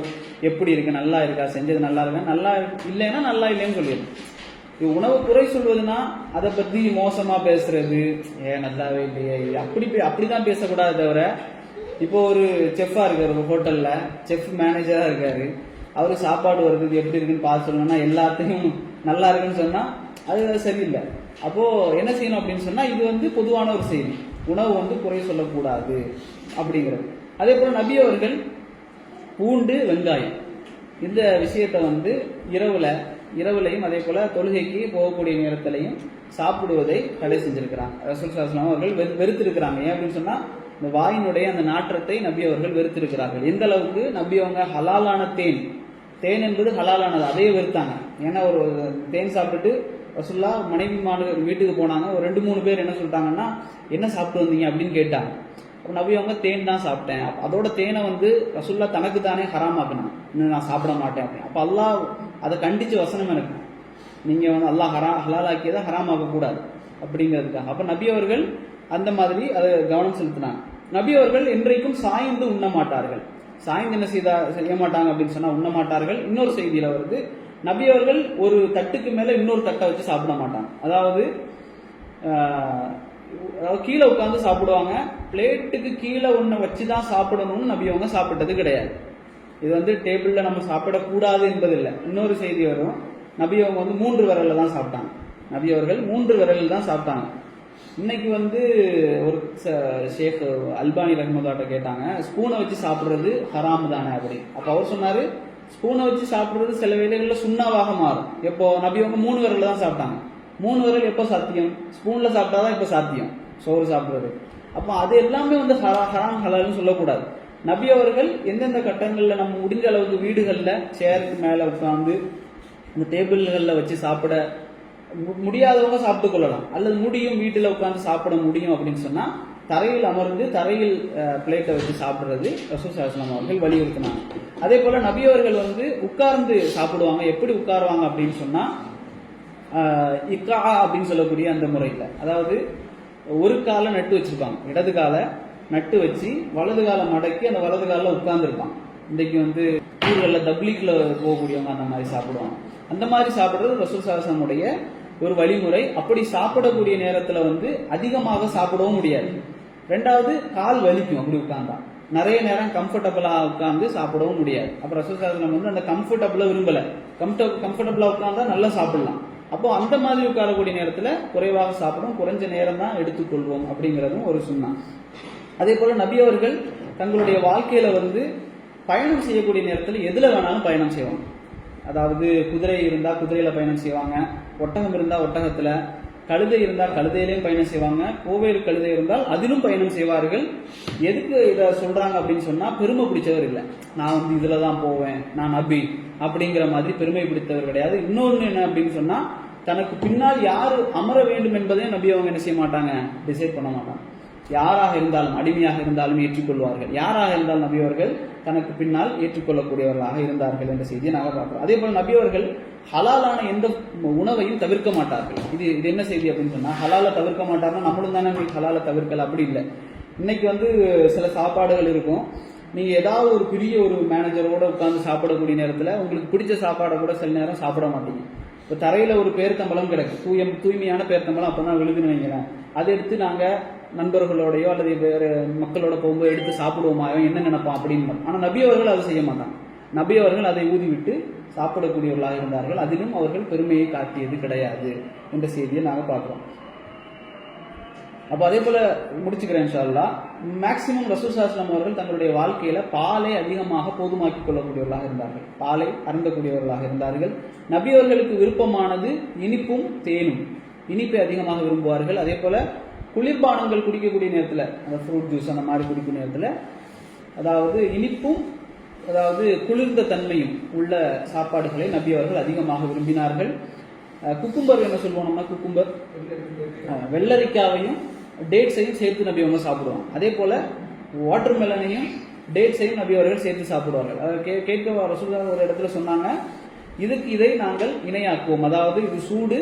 எப்படி இருக்கு, நல்லா இருக்கா, செஞ்சது நல்லா இருக்கா, நல்லா இல்லைன்னா நல்லா இல்லைன்னு சொல்லிடணும். இது உணவு குறை சொல்வதுன்னா அதை பத்தி மோசமா பேசுறது, நல்லாவே இல்லையே, அப்படிதான் பேசக்கூடாது. தவிர இப்போ ஒரு செஃப்பா இருக்காரு, ஒரு ஹோட்டல்ல செஃப் மேனேஜரா இருக்காரு, அவரு சாப்பாடு வருது எப்படி இருக்குன்னு பார்த்து சொல்லணும்னா எல்லாத்தையும் நல்லா இருக்குன்னு சொன்னா அது சரியில்லை. அப்போ என்ன செய்யணும் அப்படின்னு சொன்னா, இது பொதுவான ஒரு செய்தி, உணவு குறை சொல்லக்கூடாது அப்படிங்கிறது. அதே போல நபி அவர்கள் பூண்டு வெங்காயம் இந்த விஷயத்தை இரவுலையும் அதே போல தொழுகைக்கு போகக்கூடிய நேரத்திலையும் சாப்பிடுவதை தடை செஞ்சிருக்கிறாங்க. ரசூல் ஸல்லல்லாஹு அலைஹி வஸல்லம் அவர்கள் வெறுத்திருக்கிறாங்க. ஏன் அப்படின்னு சொன்னா, இந்த வாயினுடைய அந்த நாற்றத்தை நபி அவர்கள் வெறுத்திருக்கிறார்கள். எந்த அளவுக்கு நபி அவங்க ஹலாலான தேன் என்பது ஹலாலானது, அதையே வெறுத்தாங்க. ஏன்னா ஒரு தேன் சாப்பிட்டுட்டு ரசூலுல்லாஹ் மனைவி வீட்டுக்கு போனாங்க. ஒரு 2-3 பேர் என்ன சொல்லிட்டாங்கன்னா, என்ன சாப்பிட்டு வந்தீங்க அப்படின்னு கேட்டாங்க. நபி அவங்க தேன் தான் சாப்பிட்டேன். அதோட தேனை ரசூலுல்லாஹ் தனக்கு தானே ஹராமாக்குனாங்க, இன்னும் நான் சாப்பிட மாட்டேன் அப்படின்னு. அப்ப அல்லாஹ் அதை கண்டிச்சு வசனம் இருக்கு, நீங்க அல்லாஹ் ஹலாலாக்கியதை ஹராமாக்க கூடாது அப்படிங்கிறதுக்காக. அப்ப நபி அவர்கள் அந்த மாதிரி அதை கவனம் செலுத்தினாங்க. நபி அவர்கள் என்றைக்கும் சாய்ந்து உண்ண மாட்டார்கள். சாய்ந்து என்ன செய்ய மாட்டாங்க அப்படின்னு சொன்னா உண்ண மாட்டார்கள். இன்னொரு செய்தியில வருது, நபி அவர்கள் ஒரு தட்டுக்கு மேல இன்னொரு தட்டை வச்சு சாப்பிட மாட்டாங்க. அதாவது அதாவது கீழே உட்காந்து சாப்பிடுவாங்க. பிளேட்டுக்கு கீழே ஒன்று வச்சு தான் சாப்பிடணும்னு நபி அவங்க சாப்பிட்டது கிடையாது. இது வந்து டேபிள்ல நம்ம சாப்பிடக்கூடாது என்பதில்லை. இன்னொரு செய்தி வரும், நபி அவங்க வந்து 3 விரல்ல தான் சாப்பிட்டாங்க. நபி அவர்கள் 3 விரலில் தான் சாப்பிட்டாங்க. இன்னைக்கு வந்து ஒரு ஷேக் அல்பானி ரஹ்மத்துல்லாஹி கேட்டாங்க, ஸ்பூனை வச்சு சாப்பிட்றது ஹராம் தானே அப்படி. அப்போ அவர் சொன்னாரு, ஸ்பூனை வச்சு சாப்பிட்றது சில வேளைகளில் சுண்ணாவாக மாறும். எப்போ நபி அவங்க 3 விரல்ல தான் சாப்பிட்டாங்க. 3 விரல் எப்போ சாத்தியம்? ஸ்பூன்ல சாப்பிட்டாதான் இப்போ சாத்தியம் சோறு சாப்பிட்றது. அப்போ அது எல்லாமே வந்து ஹராம் ஹலால்னு சொல்லக்கூடாது. நபி அவர்கள் எந்தெந்த கட்டங்களில் நம்ம முடிஞ்ச அளவுக்கு வீடுகளில் சேருக்கு மேலே உட்காந்து இந்த டேபிள்களில் வச்சு சாப்பிட முடியாதவங்க சாப்பிட்டு கொள்ளலாம், அல்லது முடியும் வீட்டில் உட்காந்து சாப்பிட முடியும் அப்படின்னு சொன்னால் தரையில் அமர்ந்து தரையில் பிளேட்டை வச்சு சாப்பிட்றது ரசூல் ஸல்லல்லாஹு அலைஹி வஸல்லம் அவர்கள் வலியுறுத்தினாங்க. அதே போல் நபி அவர்கள் வந்து உட்கார்ந்து சாப்பிடுவாங்க. எப்படி உட்காருவாங்க அப்படின்னு சொன்னால் இக்கா அப்படின்னு சொல்லக்கூடிய அந்த முறையில், அதாவது ஒரு காலை நட்டு வச்சிருப்பாங்க, இடது காலை நட்டு வச்சு வலது காலை மடக்கி அந்த வலது காலில் உட்கார்ந்துருப்பாங்க. இன்றைக்கு வந்து ஊர்களில் தப்லீக்ல போகக்கூடியவங்க அந்த மாதிரி சாப்பிடுவாங்க. அந்த மாதிரி சாப்பிட்றது ரசூல் ஸல்லல்லாஹு அலைஹி வஸல்லம் உடைய ஒரு வழிமுறை. அப்படி சாப்பிடக்கூடிய நேரத்தில் வந்து அதிகமாக சாப்பிடவும் முடியாது. ரெண்டாவது, கால் வலிக்கும் அப்படி உட்கார்ந்தா. நிறைய நேரம் கம்ஃபர்டபுளாக உட்கார்ந்து சாப்பிடவும் முடியாது. அப்போ ரசூல் ஸல்லல்லாஹு அலைஹி வஸல்லம் வந்து அந்த கம்ஃபர்டபுளாக விரும்பலை. கம்ஃபர்டபுளாக உட்கார்ந்தா நல்லா சாப்பிடலாம். அப்போ அந்த மாதிரி உட்காரக்கூடிய நேரத்தில் குறைவாக சாப்பிடும், குறைஞ்ச நேரம் தான் எடுத்துக்கொள்வோம் அப்படிங்கிறதும் ஒரு சுன்னா. அதே போல நபி அவர்கள் தங்களுடைய வாழ்க்கையில வந்து பயணம் செய்யக்கூடிய நேரத்தில் எதுல வேணாலும் பயணம் செய்வாங்க. அதாவது குதிரை இருந்தா குதிரையில பயணம் செய்வாங்க, ஒட்டகம் இருந்தா ஒட்டகத்துல, கழுதை இருந்தால் கழுதையிலையும் பயணம் செய்வாங்க, கோவேறு கழுதை இருந்தால் அதிலும் பயணம் செய்வார்கள். எதுக்கு இதை சொல்றாங்க அப்படின்னு சொன்னா, பெருமை பிடிச்சவர் இல்லை, நான் வந்து இதுல தான் போவேன், நான் நபி அப்படிங்கிற மாதிரி பெருமை பிடித்தவர் கிடையாது. இன்னொன்று என்ன அப்படின்னு சொன்னா, தனக்கு பின்னால் யாரு அமர வேண்டும் என்பதையும் நபி அவங்க என்ன செய்ய மாட்டாங்க, டிசைட் பண்ண மாட்டாங்க. யாராக இருந்தாலும், அடிமையாக இருந்தாலும் ஏற்றுக்கொள்வார்கள். யாராக இருந்தாலும் நபி அவர்கள் தனக்கு பின்னால் ஏற்றுக்கொள்ளக்கூடியவர்களாக இருந்தார்கள் என்ற செய்தியை நாங்கள் பார்க்கிறோம். அதே போல நபி அவர்கள் ஹலாலான எந்த உணவையும் தவிர்க்க மாட்டார்கள். இது என்ன செய்தி அப்படின்னு சொன்னா, ஹலாலை தவிர்க்க மாட்டார்னா நம்மளும் தானே ஹலாலை தவிர்க்கல, அப்படி இல்லை. இன்னைக்கு வந்து சில சாப்பாடுகள் இருக்கும், நீங்க ஏதாவது ஒரு பெரிய ஒரு மேனேஜரோட உட்கார்ந்து சாப்பிடக்கூடிய நேரத்தில் உங்களுக்கு பிடிச்ச சாப்பாடை கூட சில நேரம் சாப்பிட மாட்டீங்க. இப்போ தரையில ஒரு பேர்த்தம்பளம் கிடக்கு, தூய்மையான பேர்த்தம்பளம், அப்பதான் விழுதுன்னு வைங்களேன், அதை எடுத்து நாங்க நண்பர்களோடையோ அல்லது வேறு மக்களோட போகும்போது எடுத்து சாப்பிடுவோமா, என்ன நினைப்பான் அப்படின்னு. ஆனால் நபி அவர்கள் அதை செய்ய மாட்டாங்க. நபி அவர்கள் அதை ஊதிவிட்டு சாப்பிடக்கூடியவர்களாக இருந்தார்கள். அதிலும் அவர்கள் பெருமையை காட்டியது கிடையாது என்ற செய்தியை நாங்கள் பார்க்கிறோம். அப்போ அதே போல முடிச்சுக்கிறேன் இன்ஷா அல்லாஹ். மேக்சிமம் ரசூல் ஸல்லல்லாஹு அலைஹி வஸல்லம் அவர்கள் தங்களுடைய வாழ்க்கையில பாலை அதிகமாக போதுமாக்கிக் கொள்ளக்கூடியவர்களாக இருந்தார்கள், பாலை அருந்தக்கூடியவர்களாக இருந்தார்கள். நபி அவர்களுக்கு விருப்பமானது இனிப்பும் தேனும், இனிப்பை அதிகமாக விரும்புவார்கள். அதே போல குளிர்பானங்கள் குடிக்கக்கூடிய நேரத்தில், அந்த ஃப்ரூட் ஜூஸ் அந்த மாதிரி குடிக்கும் நேரத்தில், அதாவது இனிப்பும் அதாவது குளிர்ந்த தன்மையும் உள்ள சாப்பாடுகளை நபி அவர்கள் அதிகமாக விரும்பினார்கள். குக்கும்பர் என்ன சொல்லுவோம் நம்ம, குக்கும்பர் வெள்ளரிக்காவையும் டேட்ஸையும் சேர்த்து நபி அவங்க சாப்பிடுவாங்க. அதே போல வாட்டர் மெலனையும் டேட்ஸையும் நபி அவர்கள் சேர்த்து சாப்பிடுவார்கள். அதை கேட்க ரசூலுல்லாஹ் ஒரு இடத்துல சொன்னாங்க, இதுக்கு இதை நாங்கள் இணையாக்குவோம், அதாவது இது சூடு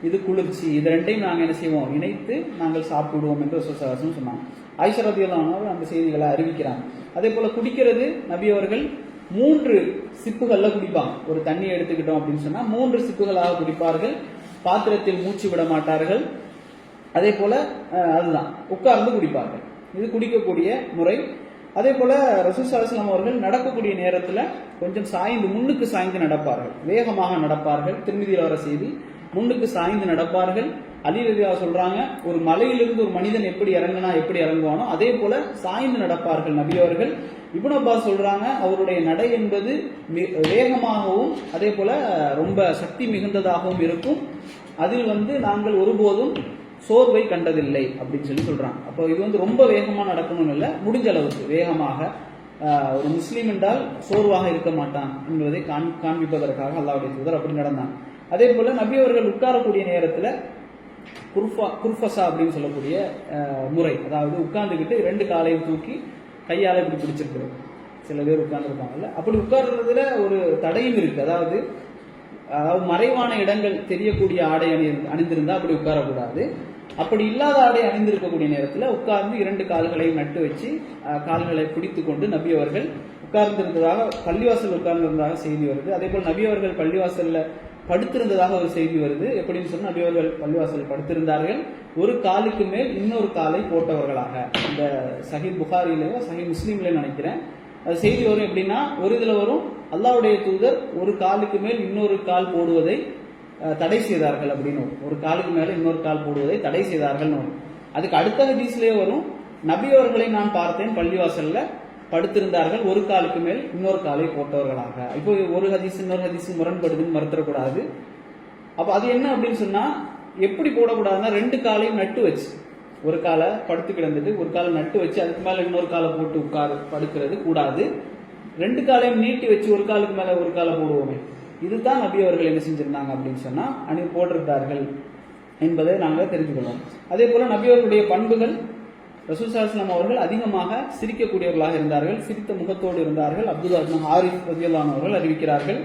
இது குளிர்ச்சி, இது ரெண்டையும் நாங்கள் என்ன செய்வோம், இணைத்து நாங்கள் சாப்பிடுவோம் என்று ரசூலுல்லாஹி ஸல்லல்லாஹு அலைஹி வஸல்லம் சொன்னாங்க. ஆயிஷா ரலியல்லாஹு அன்ஹா அந்த செய்திகளை அறிவிக்கிறாங்க. அதே போல குடிக்கிறது, நபி அவர்கள் 3 சிப்புகள்ல குடிப்பாங்க. ஒரு தண்ணியை எடுத்துக்கிட்டோம் அப்படின்னு சொன்னா 3 சிப்புகளாக குடிப்பார்கள். பாத்திரத்தில் மூச்சு விட மாட்டார்கள். அதே போல அதுதான் உட்கார்ந்து குடிப்பார்கள். இது குடிக்கக்கூடிய முறை. அதே போல ரசூல் ஸல்லல்லாஹு அலைஹி வஸல்லம் அவர்கள் நடக்கக்கூடிய நேரத்துல கொஞ்சம் சாய்ந்து, முன்னுக்கு சாய்ந்து நடப்பார்கள், வேகமாக நடப்பார்கள். திருமதியில் வர செய்தி, முன்னுக்கு சாய்ந்து நடப்பார்கள். அலி ரலியல்லாஹு சொல்றாங்க, ஒரு மலையிலிருந்து ஒரு மனிதன் எப்படி இறங்கினா எப்படி இறங்குவானோ அதே போல சாய்ந்து நடப்பார்கள் நபி அவர்கள். இப்னு அப்பாஸ் சொல்றாங்க, அவருடைய நடை என்பது வேகமாகவும் அதே போல ரொம்ப சக்தி மிகுந்ததாகவும் இருக்கும். அதில் வந்து நாங்கள் ஒருபோதும் சோர்வை கண்டதில்லை அப்படின்னு சொல்லி சொல்றாங்க. அப்போ இது வந்து ரொம்ப வேகமாக நடக்கணும்னு இல்லை, முடிஞ்ச அளவுக்கு வேகமாக. ஒரு முஸ்லீம் என்றால் சோர்வாக இருக்க மாட்டான் என்பதை காண்பிப்பதற்காக அல்லாஹ்வுடைய தூதர் அப்படி நடந்தாங்க. அதே போல நபி அவர்கள் உட்காரக்கூடிய நேரத்தில் குர்ஃபசா அப்படின்னு சொல்லக்கூடிய முறை, அதாவது உட்கார்ந்துக்கிட்டு 2 காலையும் தூக்கி கையால் இப்படி பிடிச்சிருக்கிறது. சில பேர் உட்கார்ந்துருப்பாங்கல்ல, அப்படி உட்கார்றதுல ஒரு தடையும் இருக்கு. அதாவது மறைவான இடங்கள் தெரியக்கூடிய ஆடை அணிந்திருந்தா அப்படி உட்காரக்கூடாது. அப்படி இல்லாத ஆடை அணிந்திருக்கக்கூடிய நேரத்தில் உட்கார்ந்து 2 கால்களையும் நட்டு வச்சு கால்களை பிடித்து கொண்டு நபி அவர்கள் உட்கார்ந்திருந்ததாக, பள்ளிவாசல் உட்கார்ந்திருந்ததாக செய்தி வருது. அதே போல் நபி அவர்கள் பள்ளிவாசல்ல படுத்திருந்ததாக ஒரு செய்தி வருது. எப்படின்னு சொன்னா, நபி அவர்கள் பள்ளிவாசலில் படுத்திருந்தார்கள், ஒரு காலுக்கு மேல் இன்னொரு காலை போட்டவர்களாக. இந்த சஹீஹ் புகாரிலேயோ சஹீஹ் முஸ்லீம்ல நினைக்கிறேன் அது செய்தி வரும். எப்படின்னா, ஒரு இதுல வரும், அல்லாஹ்வுடைய தூதர் ஒரு காலுக்கு மேல் இன்னொரு கால் போடுவதை தடை செய்தார்கள் அப்படின்னு. ஒரு காலுக்கு மேல இன்னொரு கால் போடுவதை தடை செய்தார்கள். அதுக்கு அடுத்த ஹதீஸ்லயே வரும், நபி அவர்களை நான் பார்த்தேன் பள்ளிவாசல்ல படுத்திருந்தார்கள், ஒரு காலுக்கு மேல் இன்னொரு காலை போட்டவர்களாக. இப்போ ஒரு ஹதீஸ் இன்னொரு ஹதீஸ் முரண்படுதுன்னு மறுத்தரக்கூடாது. அப்ப அது என்ன அப்படின்னு சொன்னா, எப்படி போடக்கூடாதுன்னா, ரெண்டு காலையும் நட்டு வச்சு, ஒரு காலை படுத்து கிடந்துட்டு ஒரு காலை நட்டு வச்சு அதுக்கு மேல இன்னொரு காலை போட்டு உட்காரு படுக்கிறது கூடாது. ரெண்டு காலையும் நீட்டி வச்சு ஒரு காலுக்கு மேல ஒரு காலை போடுவோமே, இதுதான் நபி அவர்கள் என்ன செஞ்சிருந்தாங்க அப்படின்னு சொன்னா போட்டிருந்தார்கள் என்பதை நாங்கள் தெரிஞ்சுக்கொள்வோம். அதே போல நபி அவர்களுடைய பண்புகள், ரசூல் ஸல்லல்லாஹு அலைஹி வஸல்லம் அவர்கள் அதிகமாக சிரிக்கக்கூடியவர்களாக இருந்தார்கள், சிரித்த முகத்தோடு இருந்தார்கள். அப்துல்லா இப்னு ஹாரிஸ் ரலியல்லாஹு அன்ஹு அவர்கள் அறிவிக்கிறார்கள்.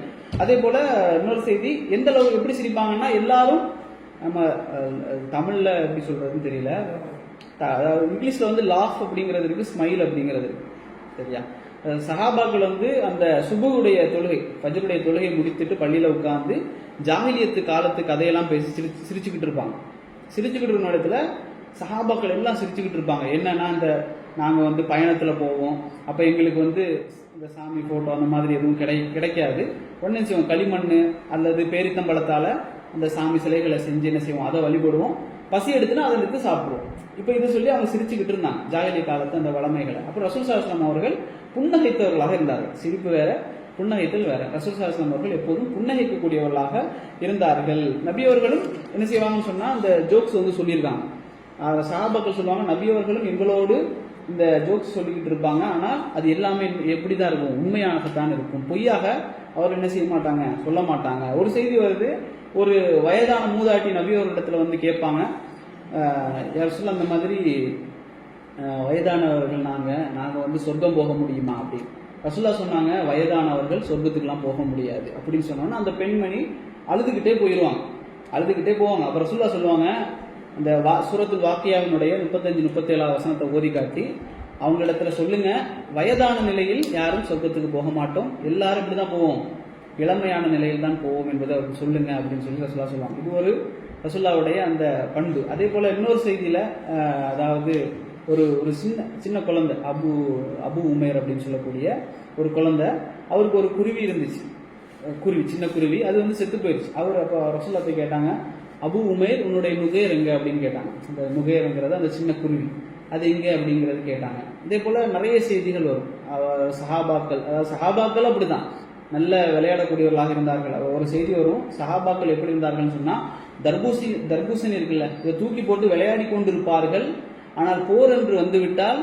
அதே போல இன்னொரு செய்தி, எந்த அளவுக்கு எப்படி சிரிப்பாங்கன்னா, எல்லாரும் நம்ம தமிழ்ல எப்படி சொல்றதுன்னு தெரியல, அதாவது இங்கிலீஷ்ல வந்து லாஃப் அப்படிங்கிறது இருக்கு, ஸ்மைல் அப்படிங்கிறது இருக்கு, சரியா? சஹாபாக்கள் வந்து அந்த சுபுடைய தொழுகை, ஃபஜ்ருடைய தொழுகை முடித்துட்டு பள்ளியில உட்கார்ந்து ஜாஹிலியத்து காலத்து கதையெல்லாம் பேசி சிரிச்சுக்கிட்டு இருப்பாங்க. சிரிச்சுக்கிட்டு இருக்க இடத்துல சஹாபாக்கள் எல்லாம் சிரிச்சுக்கிட்டு இருப்பாங்க. என்னன்னா, இந்த நாங்க வந்து பயணத்துல போவோம், அப்ப எங்களுக்கு வந்து இந்த சாமி போட்டோ அந்த மாதிரி எதுவும் கிடைக்காது. ஒன்னு செய்வோம், களிமண் அல்லது பேரித்தம்பழத்தால அந்த சாமி சிலைகளை செஞ்சு என்ன செய்வோம், அதை வழிபடுவோம். பசி எடுத்துனா அதை எடுத்து சாப்பிடுவோம். இப்ப இதை சொல்லி அவங்க சிரிச்சுக்கிட்டு இருந்தாங்க ஜாஹிலிய காலத்து அந்த வளமைகளை. அப்புறம் ரசூல் ஸல்லல்லாஹு அலைஹி வஸல்லம் அவர்கள் புன்னகைத்தவர்களாக இருந்தார்கள். சிரிப்பு வேற, புன்னகைத்தல் வேற. ரசூல் ஸல்லல்லாஹு அலைஹி வஸல்லம் அவர்கள் எப்போதும் புன்னகைக்கக்கூடியவர்களாக இருந்தார்கள். நபி அவர்களும் என்ன செய்வாங்கன்னு சொன்னா, அந்த ஜோக்ஸ் வந்து சொல்லியிருக்காங்க. சஹாபாக்கள் சொல்லுவாங்க, நபி அவர்களும் எங்களோடு இந்த ஜோக்ஸ் சொல்லிக்கிட்டு இருப்பாங்க, ஆனால் அது எல்லாமே எப்படிதான் இருக்கும், உண்மையானதான் இருக்கும், பொய்யாக அவர் என்ன செய்ய மாட்டாங்க, சொல்ல மாட்டாங்க. ஒரு செய்தி வருது, ஒரு வயதான மூதாட்டி நபி அவர்களிடத்துல வந்து கேட்பாங்க, யார் சொல்ல அந்த மாதிரி வயதானவர்கள் நாங்க வந்து சொர்க்கம் போக முடியுமா அப்படி. ரசூலா சொன்னாங்க, வயதானவர்கள் சொர்க்கத்துக்குலாம் போக முடியாது அப்படின்னு சொன்னோன்னா அந்த பெண்மணி அழுதுகிட்டே போயிடுவாங்க, அழுதுகிட்டே போவாங்க. அப்ப ரசூலா சொல்லுவாங்க, அந்த சூரத்துல் வாக்கியாவினுடைய 35-37 வசனத்தை ஓதி காட்டி அவங்களிடத்துல சொல்லுங்க, வயதான நிலையில் யாரும் சொர்க்கத்துக்கு போக மாட்டோம், எல்லாரும் இப்படிதான் போவோம், இளமையான நிலையில் தான் போவோம் என்பதை அவருக்கு சொல்லுங்க அப்படின்னு சொல்லி ரசூலா சொல்லுவாங்க. இது ஒரு ரசூல்லாவுடைய அந்த பண்பு. அதே போல இன்னொரு செய்தியில, அதாவது ஒரு ஒரு சின்ன குழந்தை, அபு உமேர் அப்படின்னு சொல்லக்கூடிய ஒரு குழந்தை, அவருக்கு ஒரு குருவி இருந்துச்சு, குருவி, சின்ன குருவி, அது வந்து செத்து போயிடுச்சு. அவர் அப்போ ரசூல்லா போய் கேட்டாங்க, அபு உமேர் உன்னுடைய நுகேர் எங்க அப்படின்னு கேட்டாங்க. அந்த நுகேருங்கிறது அந்த சின்ன குருவி, அது எங்க அப்படிங்கிறது கேட்டாங்க. இதே போல நிறைய செய்திகள் வரும். சஹாபாக்கள், அதாவது சஹாபாக்கள் அப்படிதான் நல்ல விளையாடக்கூடியவர்களாக இருந்தார்கள். ஒரு செய்தி வரும், சஹாபாக்கள் எப்படி இருந்தார்கள்னு சொன்னா, தர்பூசணி இருக்குல்ல, இதை தூக்கி போட்டு விளையாடி கொண்டிருப்பார்கள், ஆனால் போர் என்று வந்துவிட்டால்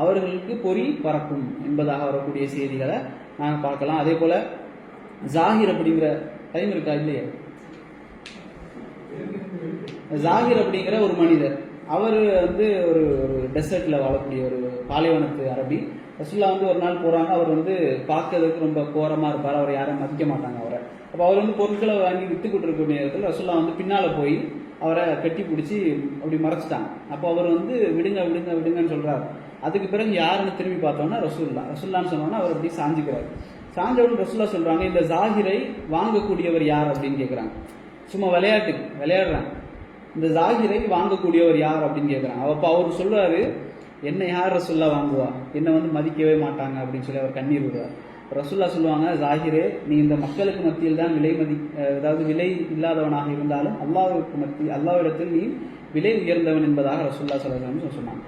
அவர்களுக்கு பொறி பறக்கும் என்பதாக வரக்கூடிய செய்திகளை நாங்கள் பார்க்கலாம். அதே போல ஜாகிர் அப்படிங்கிற டைம் இருக்கா இல்லையா, ஜாகிர் அப்படிங்கிற ஒரு மனிதர், அவர் வந்து ஒரு டெசர்ட்ல வாழக்கூடிய ஒரு பாலைவனத்து அரபி. ரசூல்லா வந்து ஒரு நாள் போறாங்க, அவர் வந்து பார்க்கறதுக்கு ரொம்ப கோரமா இருப்பார், அவர் யாரும் மதிக்க மாட்டாங்க அவரை. அப்ப அவர் வந்து பொருட்களை வாங்கி வித்துக்கிட்டு இருக்கக்கூடிய நேரத்தில் ரசூல்லா வந்து பின்னால போய் அவரை கட்டி பிடிச்சி அப்படி மறைச்சிட்டாங்க. அப்போ அவர் வந்து விடுங்க விடுங்க விடுங்கன்னு சொல்றாரு. அதுக்கு பிறகு யாருன்னு திரும்பி பார்த்தோம்னா ரசூல்லான்னு சொன்னோன்னா அவர் அப்படி சாஞ்சுக்கிறார். சாஞ்சவுடன் ரசூல்லா சொல்றாங்க, இந்த ஜாகிரை வாங்கக்கூடியவர் யார் அப்படின்னு கேட்கிறாங்க. சும்மா விளையாடுறாங்க, இந்த ஜாகிரை வாங்கக்கூடியவர் யார் அப்படின்னு கேட்கிறாங்க. அப்போ அவர் சொல்றாரு, என்ன யார் ரசூல்லா வாங்குவா, என்ன வந்து மதிக்கவே மாட்டாங்க அப்படின்னு சொல்லி அவர் கண்ணீர் விடுவார். ரசூல்லா சொல்லுவாங்க, ஜாகிரே, நீ இந்த மக்களுக்கு மத்தியில் தான் அதாவது விலை இல்லாதவனாக இருந்தாலும் அல்லாஹ்விடத்தில் நீ விலை உயர்ந்தவன் என்பதாக ரசூல்லா சொல்லலாம்னு சொன்னாங்க.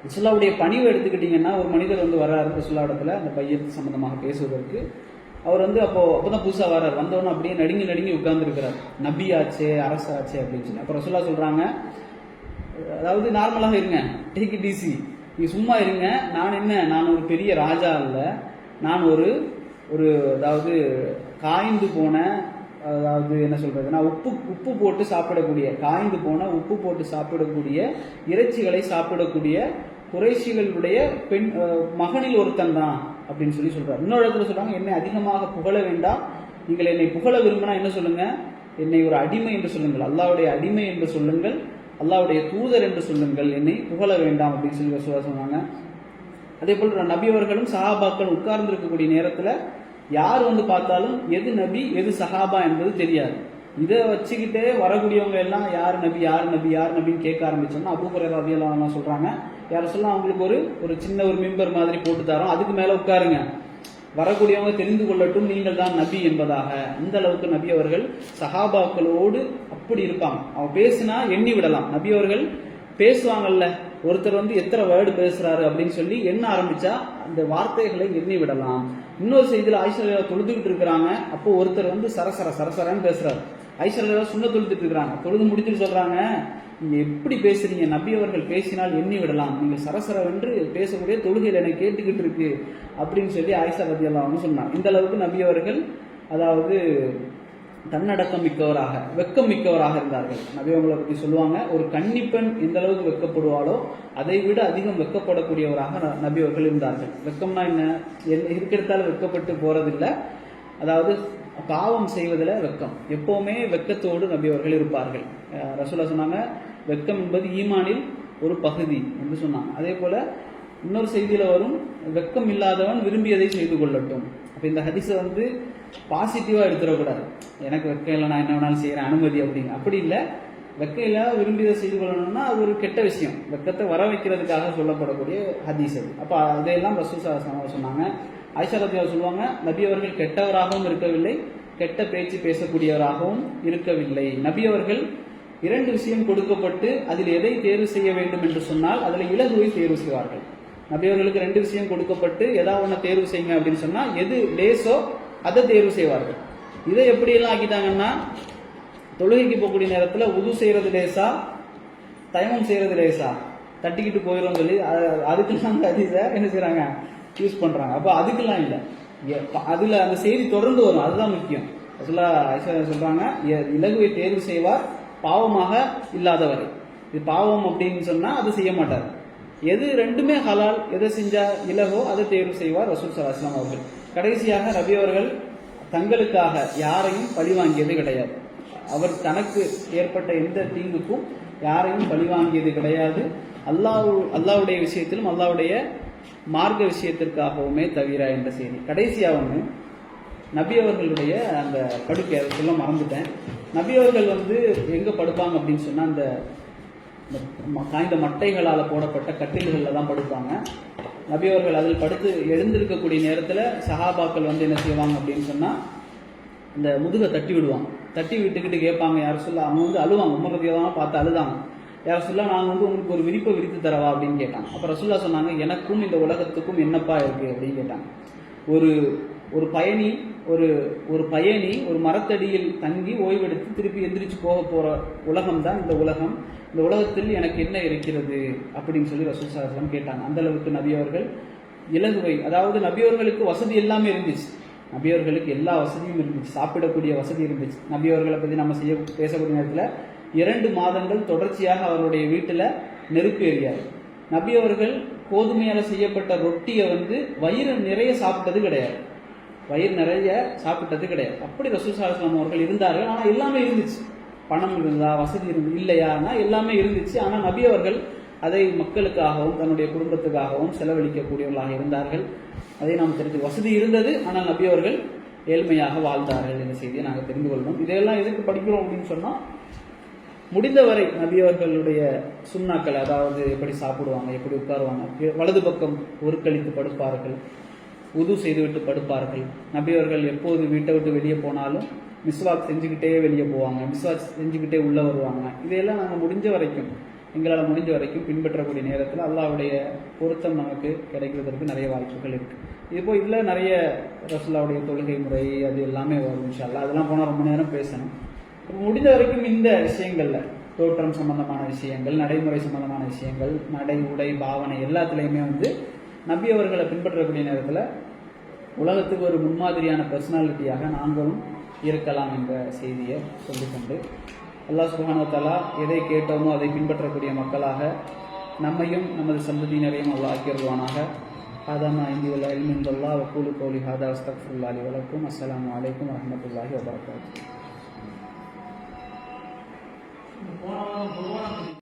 ரசூல்லாவுடைய பணிவை எடுத்துக்கிட்டீங்கன்னா, ஒரு மனிதர் வந்து வர்றாரு ரசூல்லா இடத்துல அந்த பையத்து சம்பந்தமாக பேசுவதற்கு. அவர் வந்து அப்போதான் புதுசா வர்றாரு, வந்தவொன்னு அப்படியே நடுங்கி உட்கார்ந்து இருக்கிறார், நபி ஆச்சே அரசாச்சே அப்படின்னு சொல்லி. அப்ப ரசூல்லா சொல்றாங்க, அதாவது நார்மலாக இருங்க, டேக் இட் ஈஸி, நீ சும்மா இருங்க, நான் ஒரு பெரிய ராஜா இல்ல, நான் ஒரு அதாவது காய்ந்து போன, அதாவது என்ன சொல்றதுன்னா உப்பு போட்டு சாப்பிடக்கூடிய, காய்ந்து போன உப்பு போட்டு சாப்பிடக்கூடிய இறைச்சிகளை சாப்பிடக்கூடிய குறைஷிகளுடைய மகனில் ஒருத்தன் தான் அப்படின்னு சொல்லி சொல்றாரு. இன்னொரு இடத்துல சொல்றாங்க, என்னை அதிகமாக புகழ வேண்டாம், நீங்கள் என்னை புகழ விரும்பினா என்ன சொல்லுங்க, என்னை ஒரு அடிமை என்று சொல்லுங்கள், அல்லாஹ்வுடைய அடிமை என்று சொல்லுங்கள், அல்லாஹ்வுடைய தூதர் என்று சொல்லுங்கள், என்னை புகழ வேண்டாம் அப்படின்னு சொல்லி சொன்னாங்க. அதே போல் நபி அவர்களும் சஹாபாக்கள் உட்கார்ந்து இருக்கக்கூடிய நேரத்தில் யார் வந்து பார்த்தாலும் எது நபி எது சஹாபா என்பது தெரியாது. இதை வச்சுக்கிட்டே வரக்கூடியவங்க எல்லாம் யார் நபி யார் நபி யார் நபின்னு கேட்க ஆரம்பிச்சோம்னா அபூ ஹுரைரா ரலியல்லாஹு அன்ஹு சொல்றாங்க, யார் சொல்ல அவங்களுக்கு ஒரு சின்ன ஒரு மிம்பர் மாதிரி போட்டு தரோம், அதுக்கு மேல உட்காருங்க, வரக்கூடியவங்க தெரிந்து கொள்ளட்டும் நீங்கள் தான் நபி என்பதாக. அந்த அளவுக்கு நபி அவர்கள் சஹாபாக்களோடு அப்படி இருப்பாங்க. அவங்க பேசினா எண்ணி விடலாம். நபி அவர்கள் பேசுவாங்கல்ல, ஒருத்தர் வந்து எத்தனை வேர்டு பேசுறாரு அப்படின்னு சொல்லி எண்ண ஆரம்பிச்சா அந்த வார்த்தைகளை எண்ணி விடலாம். இன்னொரு செய்தியில் ஆயிஷா தொழுதுகிட்டு இருக்கிறாங்க, அப்போ ஒருத்தர் வந்து சரசரன்னு பேசுறாரு. ஆயிஷா சுண்ண தொழுதுட்டு இருக்கிறாங்க, தொழுது முடிச்சுட்டு சொல்றாங்க, நீங்க எப்படி பேசுறீங்க, நபி அவர்கள் பேசினால் எண்ணி விடலாம், நீங்க சரசரவென்று பேசக்கூடிய தொழுகையில் எனக்கு கேட்டுக்கிட்டு இருக்கு அப்படின்னு சொல்லி ஆயிஷா ரலியல்லாஹு அன்ஹா சொன்னாங்க. இந்த அளவுக்கு நபி அவர்கள் அதாவது தன்னடக்கம் மிக்கவராக வெக்கம் மிக்கவராக இருந்தார்கள். நபி அவங்களை பற்றி சொல்லுவாங்க, ஒரு கன்னிப்பெண் எந்த அளவுக்கு வெக்கப்படுவாளோ அதை விட அதிகம் வெக்கப்படக்கூடியவராக நபி அவர்கள் இருந்தார்கள். வெக்கம்னா என்ன, இருக்கிறதால வெக்கப்பட்டு போறதில்லை, அதாவது பாவம் செய்வதில் வெக்கம், எப்பவுமே வெக்கத்தோடு நபி அவர்கள் இருப்பார்கள். ரசூலுல்லாஹ் சொன்னாங்க, வெக்கம் என்பது ஈமானில் ஒரு பகுதி என்று சொன்னாங்க. அதே போல இன்னொரு செய்தியில வரும், வெக்கம் இல்லாதவன் விரும்பியதை செய்து கொள்ளட்டும். அப்ப இந்த ஹதீஸை வந்து பாசிட்டிவா எடுத்துடக்கூடாது, எனக்கு வெக்கம் இல்லை நான் என்ன வேணாலும் செய்யறேன் அனுமதி அப்படிங்க, அப்படி இல்லை. வெக்கம் இல்லாத விரும்பியதை செய்து கொள்ளணும்னா அது ஒரு கெட்ட விஷயம், வெக்கத்தை வர வைக்கிறதுக்காக சொல்லப்படக்கூடிய ஹதீஸ் அது. அப்ப அதையெல்லாம் ரசூல் ஸல்லல்லாஹு அலைஹி வஸல்லம் சொன்னாங்க. ஆயிஷா ரலியல்லாஹு சொல்லுவாங்க, நபி அவர்கள் கெட்டவராகவும் இருக்கவில்லை, கெட்ட பேச்சு பேசக்கூடியவராகவும் இருக்கவில்லை. நபி அவர்கள் 2 விஷயம் கொடுக்கப்பட்டு அதில் எதை தேர்வு செய்ய வேண்டும் என்று சொன்னால் அதில் இலகுவை தேர்வு செய்வார்கள். நபி அவர்களுக்கு 2 விஷயம் கொடுக்கப்பட்டு ஏதாவது ஒன்று தேர்வு செய்யுங்க அப்படின்னு சொன்னா எது லேசோ அதை தேர்வு செய்வார்கள். இதை எப்படி எல்லாம் ஆக்கிட்டாங்கன்னா, தொழுகைக்கு போகக்கூடிய நேரத்தில் உது செய்யறது லேசா, தயமம் செய்யறது லேசா, தட்டிக்கிட்டு போயிடும் சொல்லி அதுக்கெல்லாம் ஹதீஸை என்ன செய்யறாங்க, யூஸ் பண்றாங்க. அப்போ அதுக்கெல்லாம் இல்லை, அதுல அந்த செய்தி தொடர்ந்து வரும், அதுதான் முக்கியம். சொல்றாங்க, இலகுவை தேர்வு செய்வார் பாவமாக இல்லாதவரை. இது பாவம் அப்படின்னு சொன்னா அது செய்ய மாட்டார். எது ரெண்டுமே ஹலால், எதை செஞ்சா இலகோ அதை தேர்வு செய்வார் ரசூல் ஸல்லல்லாஹு அலைஹி வஸல்லம் அவர்கள். கடைசியாக நபி அவர்கள் தங்களுக்காக யாரையும் பழி வாங்கியது கிடையாது. அவர் தனக்கு ஏற்பட்ட எந்த தீங்குக்கும் யாரையும் பழி வாங்கியது கிடையாது. அல்லாஹ்வுடைய விஷயத்திலும் அல்லாஹ்வுடைய மார்க்க விஷயத்திற்காகவுமே தவிர என்ற செய்தி. கடைசியாக நபி அவர்களுடைய அந்த படுக்கை, அதை சொல்ல மறந்துட்டேன். நபி அவர்கள் வந்து எங்க படுப்பாங்க அப்படின்னு சொன்னா அந்த காய்ந்த மட்டைகளால் போடப்பட்ட கட்டில்களில் தான் படுப்பாங்க. நபி அவர்கள் அதில் படுத்து எழுந்திருக்கக்கூடிய நேரத்தில் சஹாபாக்கள் வந்து என்ன செய்வாங்க அப்படின்னு சொன்னா இந்த முதுகை தட்டி விடுவாங்க. தட்டி விட்டுக்கிட்டு கேட்பாங்க, யார் சொல்ல, அவங்க வந்து அழுவாங்க, உமர் ரலியல்லாஹு பார்த்து அழுதாங்க. யார் சொல்ல, நாங்கள் வந்து உங்களுக்கு ஒரு விரிப்பை விரித்து தரவா அப்படின்னு கேட்டாங்க. அப்போ ரசூலுல்லாஹ் சொன்னாங்க, எனக்கும் இந்த உலகத்துக்கும் என்னப்பா இருக்கு அப்படின்னு கேட்டாங்க. ஒரு பயணி ஒரு மரத்தடியில் தங்கி ஓய்வெடுத்து திருப்பி எந்திரிச்சு போற உலகம் தான் இந்த உலகம். இந்த உலகத்தில் எனக்கு என்ன இருக்கிறது அப்படின்னு சொல்லி ரசூல் ஸல்லல்லாஹு அலைஹி வஸல்லம் கேட்டாங்க. அந்த அளவுக்கு நபி அவர்கள் இலகுவை, அதாவது நபி அவர்களுக்கு வசதி எல்லாமே இருந்துச்சு, நபி அவர்களுக்கு எல்லா வசதியும் இருந்துச்சு, சாப்பிடக்கூடிய வசதி இருந்துச்சு. நபி அவர்களை பற்றி நம்ம பேசக்கூடிய நேரத்தில் 2 மாதங்கள் தொடர்ச்சியாக அவருடைய வீட்டில் நெருப்பு எரியாது. நபி அவர்கள் கோதுமையால் செய்யப்பட்ட ரொட்டியை வந்து வயிறு நிறைய சாப்பிட்டது கிடையாது, அப்படி ரசூல் ஸல்லல்லாஹு அலைஹி வஸல்லம் அவர்கள் இருந்தார்கள். ஆனால் எல்லாமே இருந்துச்சு, பணம் இருந்தா, வசதி இல்லையானா எல்லாமே இருந்துச்சு. ஆனால் நபி அவர்கள் அதை மக்களுக்காகவும் தன்னுடைய குடும்பத்துக்காகவும் செலவழிக்கக்கூடியவர்களாக இருந்தார்கள். அதை நாம் தெரிஞ்சு, வசதி இருந்தது ஆனால் நபி அவர்கள் ஏழ்மையாக வாழ்ந்தார்கள் என்ற செய்தியை நாங்கள் தெரிந்து கொள்ளணும். இதையெல்லாம் எதுக்கு படிக்கிறோம் அப்படின்னு சொன்னால், முடிந்தவரை நபி அவர்களுடைய சுன்னாக்கள், அதாவது எப்படி சாப்பிடுவாங்க, எப்படி உட்காருவாங்க, வலது பக்கம் ஒரு கழித்து படுப்பார்கள், உது செய்துவிட்டு படுப்பார்கள். நபி அவர்கள் எப்போது வீட்டை விட்டு வெளியே போனாலும் மிஸ்வாக் செஞ்சுக்கிட்டே வெளியே போவாங்க, மிஸ்வாக் செஞ்சுக்கிட்டே உள்ளே வருவாங்க. இதையெல்லாம் நாங்கள் எங்களால் முடிஞ்ச வரைக்கும் பின்பற்றக்கூடிய நேரத்தில் அல்லாஹ்வுடைய பொருத்தம் நமக்கு கிடைக்கிறதுக்கு நிறைய வாய்ப்புகள் இருக்குது. இதுபோல் இதில் நிறைய ரசூலுல்லாஹ்வுடைய தொழுகை முறை அது எல்லாமே வரும் இன்ஷா அல்லாஹ். அதெல்லாம் போனால் ரொம்ப நேரம் பேசணும். முடிந்த வரைக்கும் இந்த விஷயங்களில் தோற்றம் சம்பந்தமான விஷயங்கள், நடைமுறை சம்பந்தமான விஷயங்கள், நடை உடை பாவனை எல்லாத்துலேயுமே வந்து நபி அவர்களை பின்பற்றக்கூடிய நேரத்தில் உலகத்துக்கு ஒரு முன்மாதிரியான பர்சனாலிட்டியாக நாங்களும் இருக்கலாம் என்ற செய்தியை சொல்லிக்கொண்டு, அல்லாஹ் சுப்ஹானஹு வ தஆலா எதை கேட்டோமோ அதை பின்பற்றக்கூடிய மக்களாக நம்மையும் நமது சந்ததியினரையும் அல்லாஹ் ஆக்கியருள்வானாக. ஹாதா மா இன்தி வல் இல்மு இன்தல்லாஹ் வ கூலு கௌலி ஹாதா அஸ்தக்ஃபிருல்லாஹி லி வ லக்கும். அஸ்ஸலாமு அலைக்கும் வரஹ்மத்துல்லாஹி வ பரகாத்துஹு.